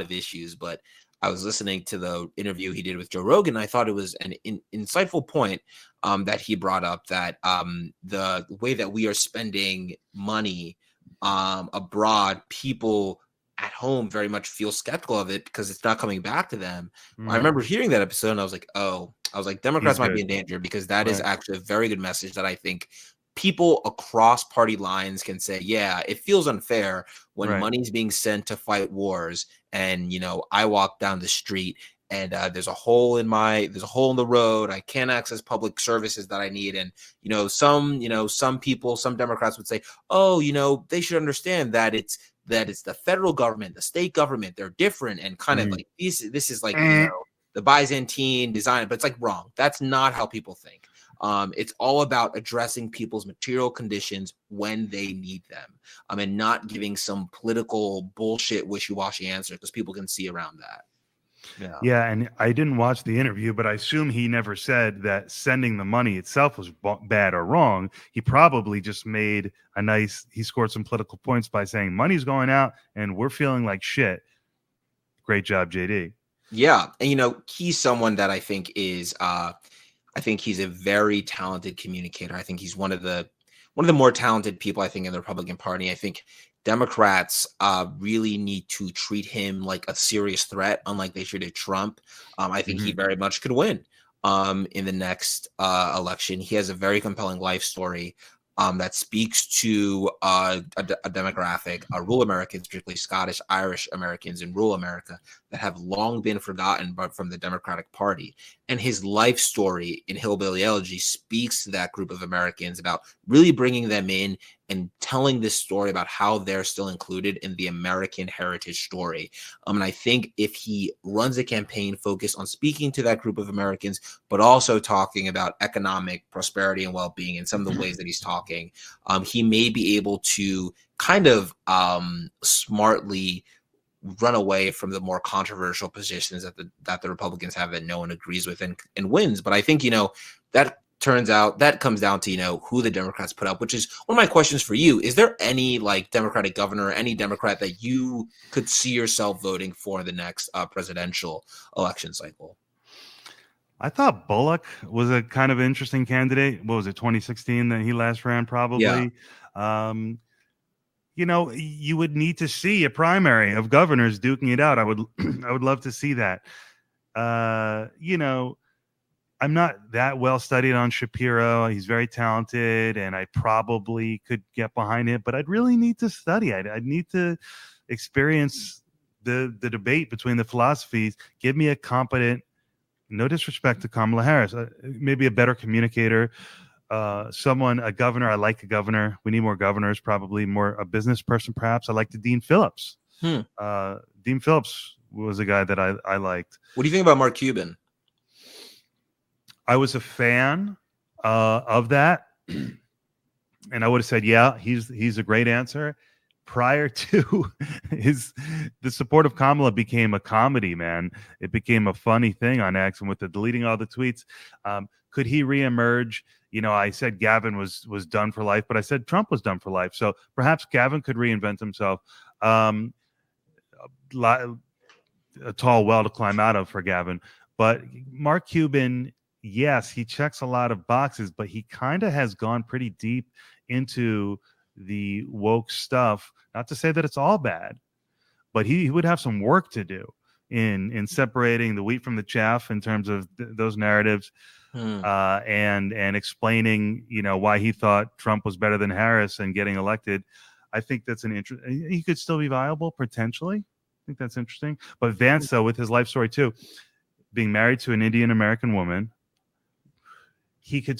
of issues. But I was listening to the interview he did with Joe Rogan. And I thought it was an insightful point that he brought up, that the way that we are spending money abroad, people at home very much feel skeptical of it because it's not coming back to them. I remember hearing that episode and I was like, Democrats might be in danger, because that is actually a very good message that I think people across party lines can say, yeah, it feels unfair when money's being sent to fight wars. And, I walk down the street and there's a hole in the road. I can't access public services that I need. And some people, some Democrats would say, oh, they should understand that it's the federal government, the state government, they're different, and kind of like this is like the Byzantine design, but it's like wrong. That's not how people think. It's all about addressing people's material conditions when they need them, and not giving some political bullshit wishy-washy answer, because people can see around that. Yeah, and I didn't watch the interview, but I assume he never said that sending the money itself was bad or wrong. He probably just made he scored some political points by saying money's going out and we're feeling like shit. Great job, JD. Yeah, and he's someone that I think I think he's a very talented communicator. I think he's one of the more talented people, I think, in the Republican Party. I think Democrats really need to treat him like a serious threat, unlike they treated Trump. I think he very much could win in the next election. He has a very compelling life story that speaks to a demographic, rural Americans, particularly Scottish, Irish Americans in rural America, that have long been forgotten but from the Democratic Party. And his life story in Hillbilly Elegy speaks to that group of Americans, about really bringing them in and telling this story about how they're still included in the American heritage story. And I think if he runs a campaign focused on speaking to that group of Americans, but also talking about economic prosperity and well-being in some of the ways that he's talking, he may be able to kind of smartly run away from the more controversial positions that the Republicans have that no one agrees with, and wins. But I think, that comes down to, who the Democrats put up, which is one of my questions for you. Is there any Democratic governor or any Democrat that you could see yourself voting for the next presidential election cycle? I thought Bullock was a kind of interesting candidate. What was it, 2016 that he last ran, probably? Yeah. You would need to see a primary of governors duking it out. I would love to see that. I'm not that well studied on Shapiro. He's very talented, and I probably could get behind it, but I'd really need to study. I'd need to experience the debate between the philosophies. Give me a competent, no disrespect to Kamala Harris, maybe a better communicator, a governor. I like a governor. We need more governors, probably more a business person, perhaps. I like the Dean Phillips. Dean Phillips was a guy that I liked. What do you think about Mark Cuban? I was a fan of that, and I would have said, yeah, he's a great answer. Prior to the support of Kamala became a comedy, man. It became a funny thing on X, and with the deleting all the tweets, could he reemerge? I said Gavin was done for life, but I said Trump was done for life. So perhaps Gavin could reinvent himself. A tall well to climb out of for Gavin, but Mark Cuban. Yes, he checks a lot of boxes, but he kind of has gone pretty deep into the woke stuff. Not to say that it's all bad, but he would have some work to do in separating the wheat from the chaff in terms of those narratives, and explaining, why he thought Trump was better than Harris and getting elected. I think that's an interest. He could still be viable potentially. I think that's interesting. But Vance, though, with his life story too, being married to an Indian American woman. He could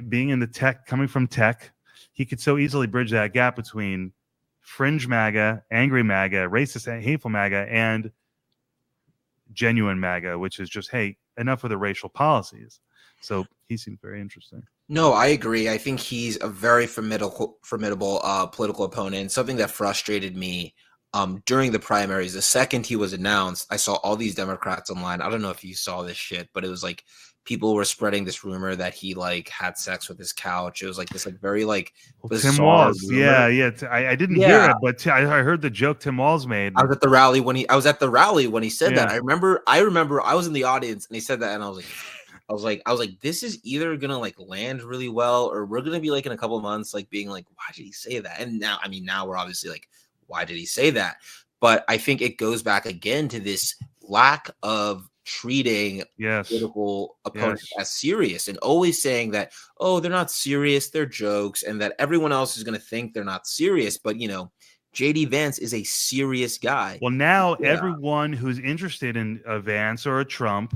being in the tech, coming from tech, he could so easily bridge that gap between fringe MAGA, angry MAGA, racist, hateful MAGA, and genuine MAGA, which is just, hey, enough of the racial policies. So he seems very interesting. No, I agree. I think he's a very formidable political opponent. Something that frustrated me during the primaries, the second he was announced, I saw all these Democrats online. I don't know if you saw this shit, but it was like people were spreading this rumor that he had sex with his couch. It was like this very Tim Walz. Rumor. Yeah. I didn't hear it, but I heard the joke Tim Walz made. I was at the rally when he said that. I remember I was in the audience and he said that, and I was like, this is either gonna land really well, or we're gonna be in a couple of months being why did he say that? And now we're obviously why did he say that? But I think it goes back again to this lack of treating political opponents as serious, and always saying that, oh, they're not serious, they're jokes, and that everyone else is going to think they're not serious. But JD Vance is a serious guy. Well, now Yeah. everyone who's interested in a Vance or a Trump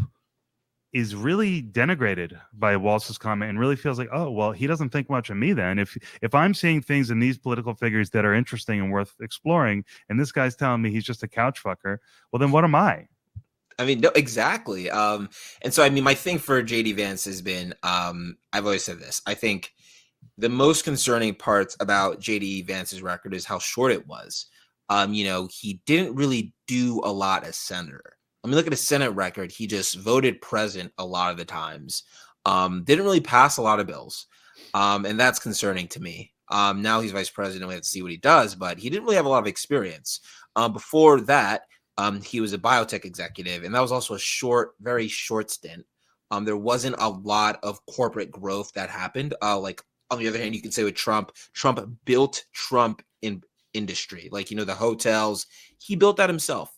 is really denigrated by Walz's comment and really feels like, oh, well, he doesn't think much of me then. If I'm seeing things in these political figures that are interesting and worth exploring, and this guy's telling me he's just a couch fucker, well, then what am I? I mean, no, exactly. And so I mean, my thing for JD Vance has been, I've always said this. I think the most concerning parts about JD Vance's record is how short it was. He didn't really do a lot as senator. I mean, look at his Senate record. He just voted president a lot of the times. Didn't really pass a lot of bills. And that's concerning to me. Now he's vice president. We have to see what he does, but he didn't really have a lot of experience. Before that, he was a biotech executive, and that was also a very short stint. There wasn't a lot of corporate growth that happened. Like on the other hand, you can say with Trump built Trump in industry, like the hotels. He built that himself.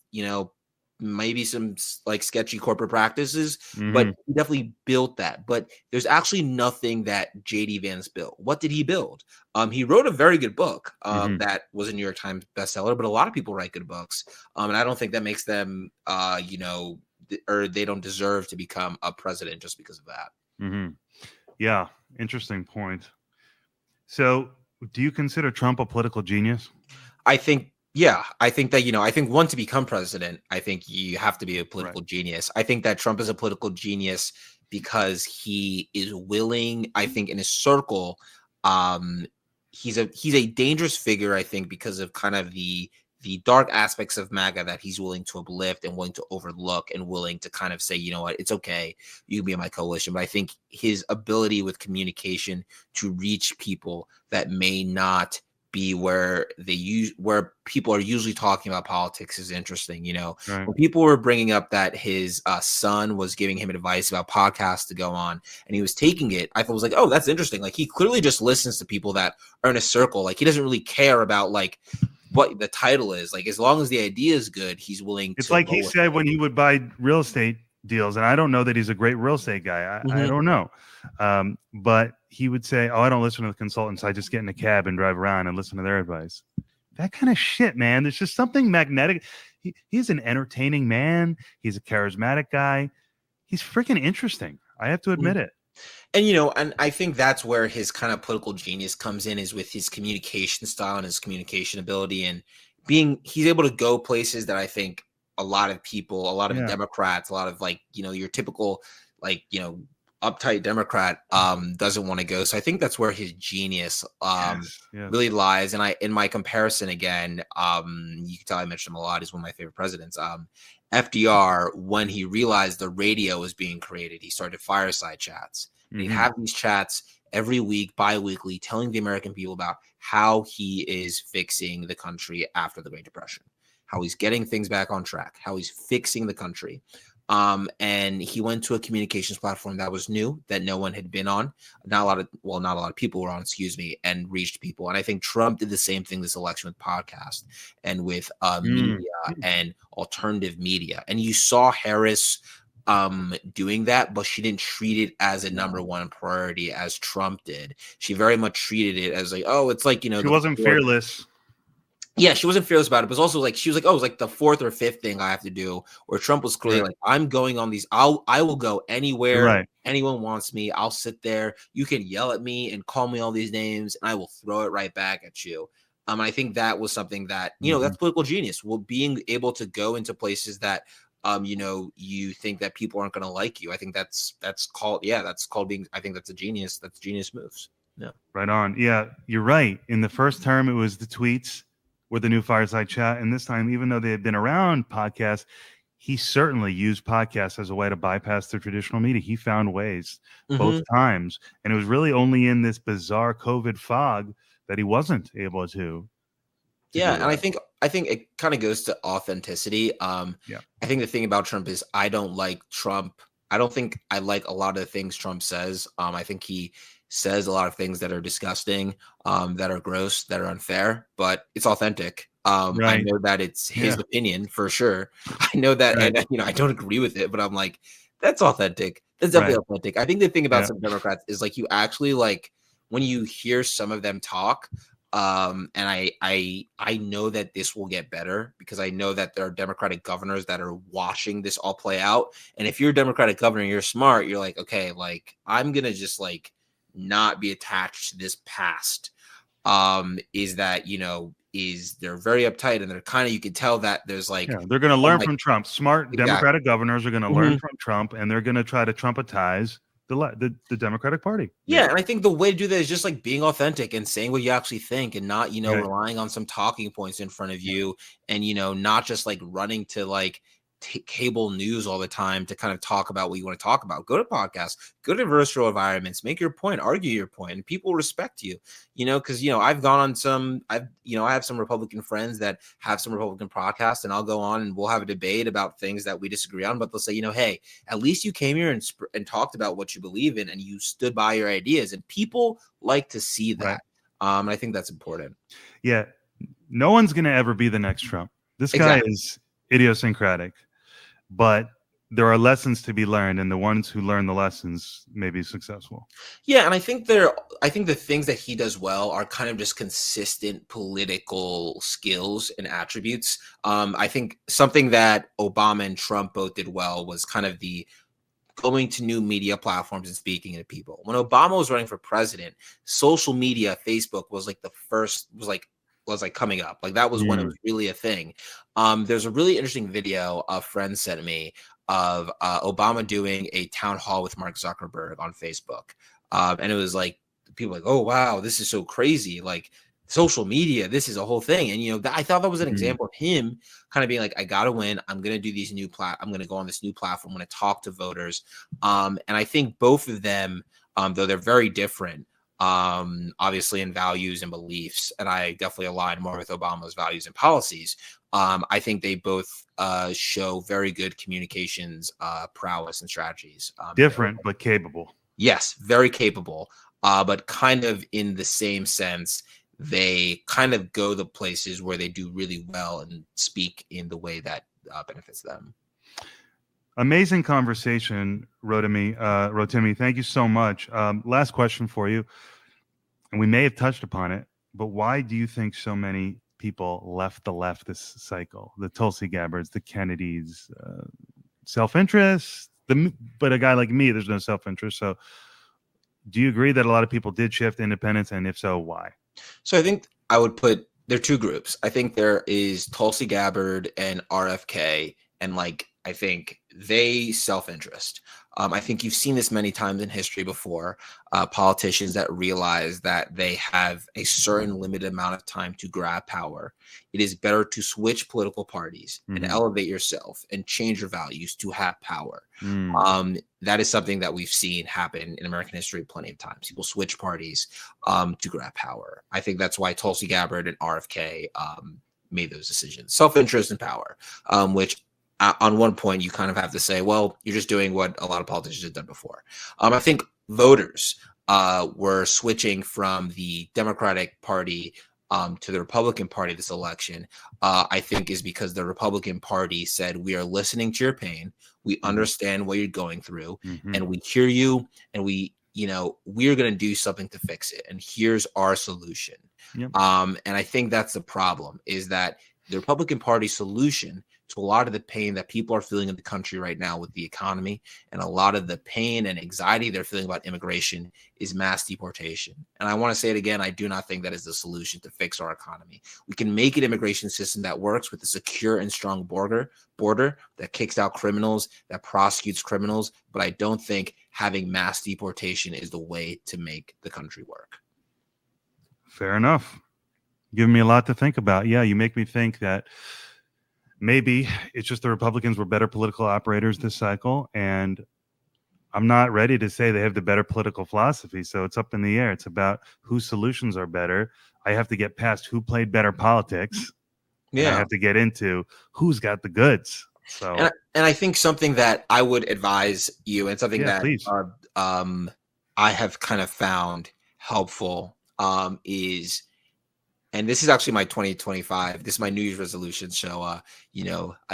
Maybe some like sketchy corporate practices, but he definitely built that. But there's actually nothing that JD Vance built. What did he build? He wrote a very good book that was a New York Times bestseller, but a lot of people write good books. And I don't think that makes them, or they don't deserve to become a president just because of that. Yeah, interesting point. So, do you consider Trump a political genius? I think that, I think one, to become president, I think you have to be a political genius. I think that Trump is a political genius because he is willing, I think in his circle, he's a dangerous figure, I think, because of kind of the dark aspects of MAGA that he's willing to uplift and willing to overlook and willing to kind of say, you know what, it's okay, you can be in my coalition. But I think his ability with communication to reach people that may not be where people are usually talking about politics is interesting. When people were bringing up that his son was giving him advice about podcasts to go on and he was taking it, I thought it was like, oh, that's interesting. Like, he clearly just listens to people that are in a circle. Like, he doesn't really care about like what the title is. Like, as long as the idea is good, he's willing. It's like he said when he would buy real estate deals, and I don't know that he's a great real estate guy. I don't know. But he would say, oh, I don't listen to the consultants. I just get in a cab and drive around and listen to their advice. That kind of shit, man. There's just something magnetic. He's an entertaining man. He's a charismatic guy. He's freaking interesting. I have to admit it. And, and I think that's where his kind of political genius comes in, is with his communication style and his communication ability, and he's able to go places that I think a lot of people, a lot of Democrats, a lot of like, your typical, like, uptight Democrat doesn't want to go. So I think that's where his genius really lies. And in my comparison again, you can tell I mentioned him a lot. He's one of my favorite presidents. FDR, when he realized the radio was being created, he started fireside chats. And he'd have these chats every week, bi-weekly, telling the American people about how he is fixing the country after the Great Depression, how he's getting things back on track, how he's fixing the country. And he went to a communications platform that was new, that no one had been on. Not a lot of people were on, and reached people. And I think Trump did the same thing this election with podcast and with media and alternative media. And you saw Harris doing that, but she didn't treat it as a number one priority as Trump did. She very much treated it as like, oh, it's like, she wasn't fearless. Yeah, she wasn't fearless about it, but also like she was like, oh, it's like the fourth or fifth thing I have to do. Where Trump was clearly like, I'm going on these. I will go anywhere anyone wants me. I'll sit there. You can yell at me and call me all these names, and I will throw it right back at you. I think that was something that that's political genius. Well, being able to go into places that you think that people aren't going to like you. I think that's called being. I think that's a genius. That's genius moves. Yeah, right on. Yeah, you're right. In the first term, it was the tweets with the new fireside chat. And this time, even though they had been around podcasts, he certainly used podcasts as a way to bypass the traditional media. He found ways both times. And it was really only in this bizarre COVID fog that he wasn't able to and I think it kind of goes to authenticity. I think the thing about Trump is I don't like Trump. I don't think I like a lot of the things Trump says. I think he says a lot of things that are disgusting, that are gross, that are unfair, but it's authentic. I know that it's his opinion for sure. I know that, and I don't agree with it, but I'm like, that's authentic. That's definitely authentic. I think the thing about some Democrats is like, you actually like when you hear some of them talk, And I know that this will get better because I know that there are Democratic governors that are watching this all play out. And if you're a Democratic governor and you're smart, you're like, okay, like I'm gonna just like not be attached to this past. Is that is they're very uptight and they're kind of, you can tell that there's like, Yeah, they're going to oh learn my, from Trump. Smart exactly. Democratic governors are going to learn Mhm. from Trump, and they're going to try to Trumpetize the Democratic Party. Yeah, Maybe. and I think the way to do that is just like being authentic and saying what you actually think and not, Right. relying on some talking points in front of Yeah. you and, not just like running to like cable news all the time to kind of talk about what you want to talk about. Go to podcasts, go to virtual environments, make your point, argue your point, and people respect you, because, I've gone on I have some Republican friends that have some Republican podcasts, and I'll go on and we'll have a debate about things that we disagree on, but they'll say, hey, at least you came here and talked about what you believe in and you stood by your ideas, and people like to see Right. that. And I think that's important. Yeah. No one's going to ever be the next Trump. This guy Exactly. is idiosyncratic, but there are lessons to be learned, and the ones who learn the lessons may be successful. Yeah, and I think the things that he does well are kind of just consistent political skills and attributes. I think something that Obama and Trump both did well was kind of the going to new media platforms and speaking to people. When Obama was running for president, social media, Facebook was like the first was like coming up. Like that was when it Mm. was really a thing. There's a really interesting video a friend sent me of Obama doing a town hall with Mark Zuckerberg on Facebook. And it was like people like, oh wow, this is so crazy. Like social media, this is a whole thing. And I thought that was an Mm. example of him kind of being like, I gotta win. I'm gonna do these I'm gonna go on this new platform. I'm gonna talk to voters. And I think both of them, though they're very different, obviously in values and beliefs, and I definitely align more with Obama's values and policies. I think they both show very good communications prowess and strategies. Different, but capable. Yes, very capable, but kind of in the same sense, they kind of go the places where they do really well and speak in the way that benefits them. Amazing conversation, Rotimi. Thank you so much. Last question for you, and we may have touched upon it, but why do you think so many people left the left this cycle? The Tulsi Gabbards, the Kennedys, self-interest. But a guy like me, there's no self-interest. So, do you agree that a lot of people did shift independence, and if so, why? So I think I would put there are two groups. I think there is Tulsi Gabbard and RFK, and like I think they self-interest. I think you've seen this many times in history before. Politicians that realize that they have a certain limited amount of time to grab power. It is better to switch political parties and elevate yourself and change your values to have power. That is something that we've seen happen in American history plenty of times. People switch parties to grab power. I think that's why Tulsi Gabbard and RFK made those decisions. Self-interest and power, which on one point you kind of have to say, well, you're just doing what a lot of politicians have done before. I think voters were switching from the Democratic Party to the Republican Party this election, I think is because the Republican Party said, we are listening to your pain. We understand what you're going through, and we hear you, and we're going to do something to fix it. And here's our solution. Yep. And I think that's the problem, is that the Republican Party solution to a lot of the pain that people are feeling in the country right now with the economy, and a lot of the pain and anxiety they're feeling about immigration, is mass deportation. And I want to say it again, I do not think that is the solution to fix our economy. We can make an immigration system that works with a secure and strong border that kicks out criminals, that prosecutes criminals, but I don't think having mass deportation is the way to make the country work. Fair enough. Giving me a lot to think about. Yeah, you make me think that maybe it's just the Republicans were better political operators this cycle, and I'm not ready to say they have the better political philosophy, so it's up in the air. It's about whose solutions are better. I have to get past who played better politics, and I have to get into who's got the goods. So, and I think something that I would advise you, and something that please. I have kind of found helpful is, and this is actually my 2025. This is my New Year's resolution. So, I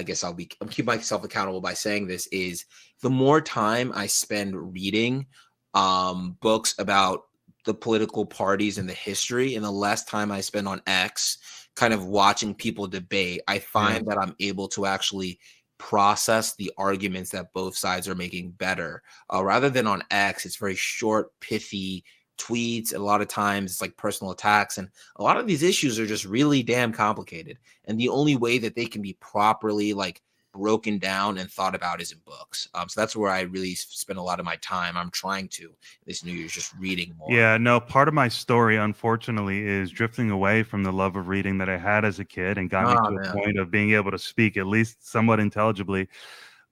guess I'm keep myself accountable by saying this, is the more time I spend reading books about the political parties and the history, and the less time I spend on X kind of watching people debate, I Yeah. find that I'm able to actually process the arguments that both sides are making better. Rather than on X, it's very short, pithy tweets. A lot of times it's like personal attacks. And a lot of these issues are just really damn complicated. And the only way that they can be properly like broken down and thought about is in books. So that's where I really spend a lot of my time. I'm trying to this New Year's just reading more. Yeah, no, part of my story, unfortunately, is drifting away from the love of reading that I had as a kid and got me Oh to a man. point of being able to speak at least somewhat intelligibly.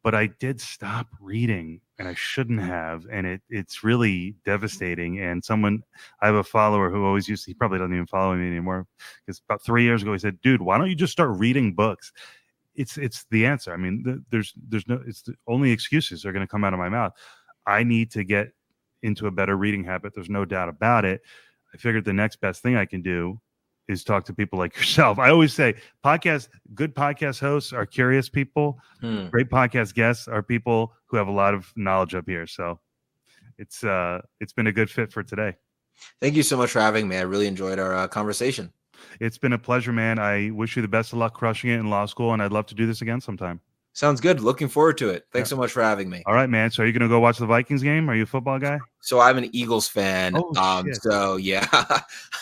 But I did stop reading and I shouldn't have. And it's really devastating. And I have a follower who always he probably doesn't even follow me anymore, because about 3 years ago, he said, dude, why don't you just start reading books? It's the answer. I mean, there's no, it's the only excuses are going to come out of my mouth. I need to get into a better reading habit. There's no doubt about it. I figured the next best thing I can do is talk to people like yourself. I always say good podcast hosts are curious people. Great podcast guests are people who have a lot of knowledge up here. So it's been a good fit for today. Thank you so much for having me. I really enjoyed our conversation. It's been a pleasure, man. I wish you the best of luck crushing it in law school, and I'd love to do this again sometime. Sounds good. Looking forward to it. Thanks so much for having me. All right, man. So are you going to go watch the Vikings game? Are you a football guy? So I'm an Eagles fan. Oh, shit. So yeah.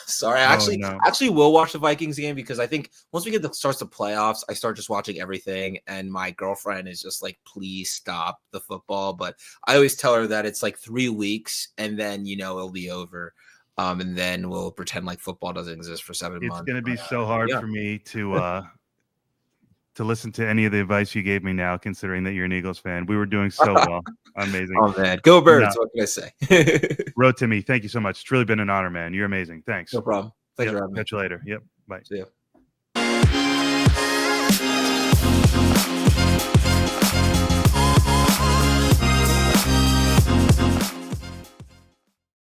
Sorry. No. Actually will watch the Vikings game, because I think once we starts the playoffs, I start just watching everything. And my girlfriend is just like, please stop the football. But I always tell her that it's like 3 weeks and then, it'll be over. And then we'll pretend like football doesn't exist for 7 months. It's going to be so hard for me to listen to any of the advice you gave me now, considering that you're an Eagles fan. We were doing so well. Amazing. Oh, man. Go Birds. No. What can I say? Rotimi, thank you so much. It's really been an honor, man. You're amazing. Thanks. No problem. Thanks for having me. Catch you later. Yep. Bye. See you.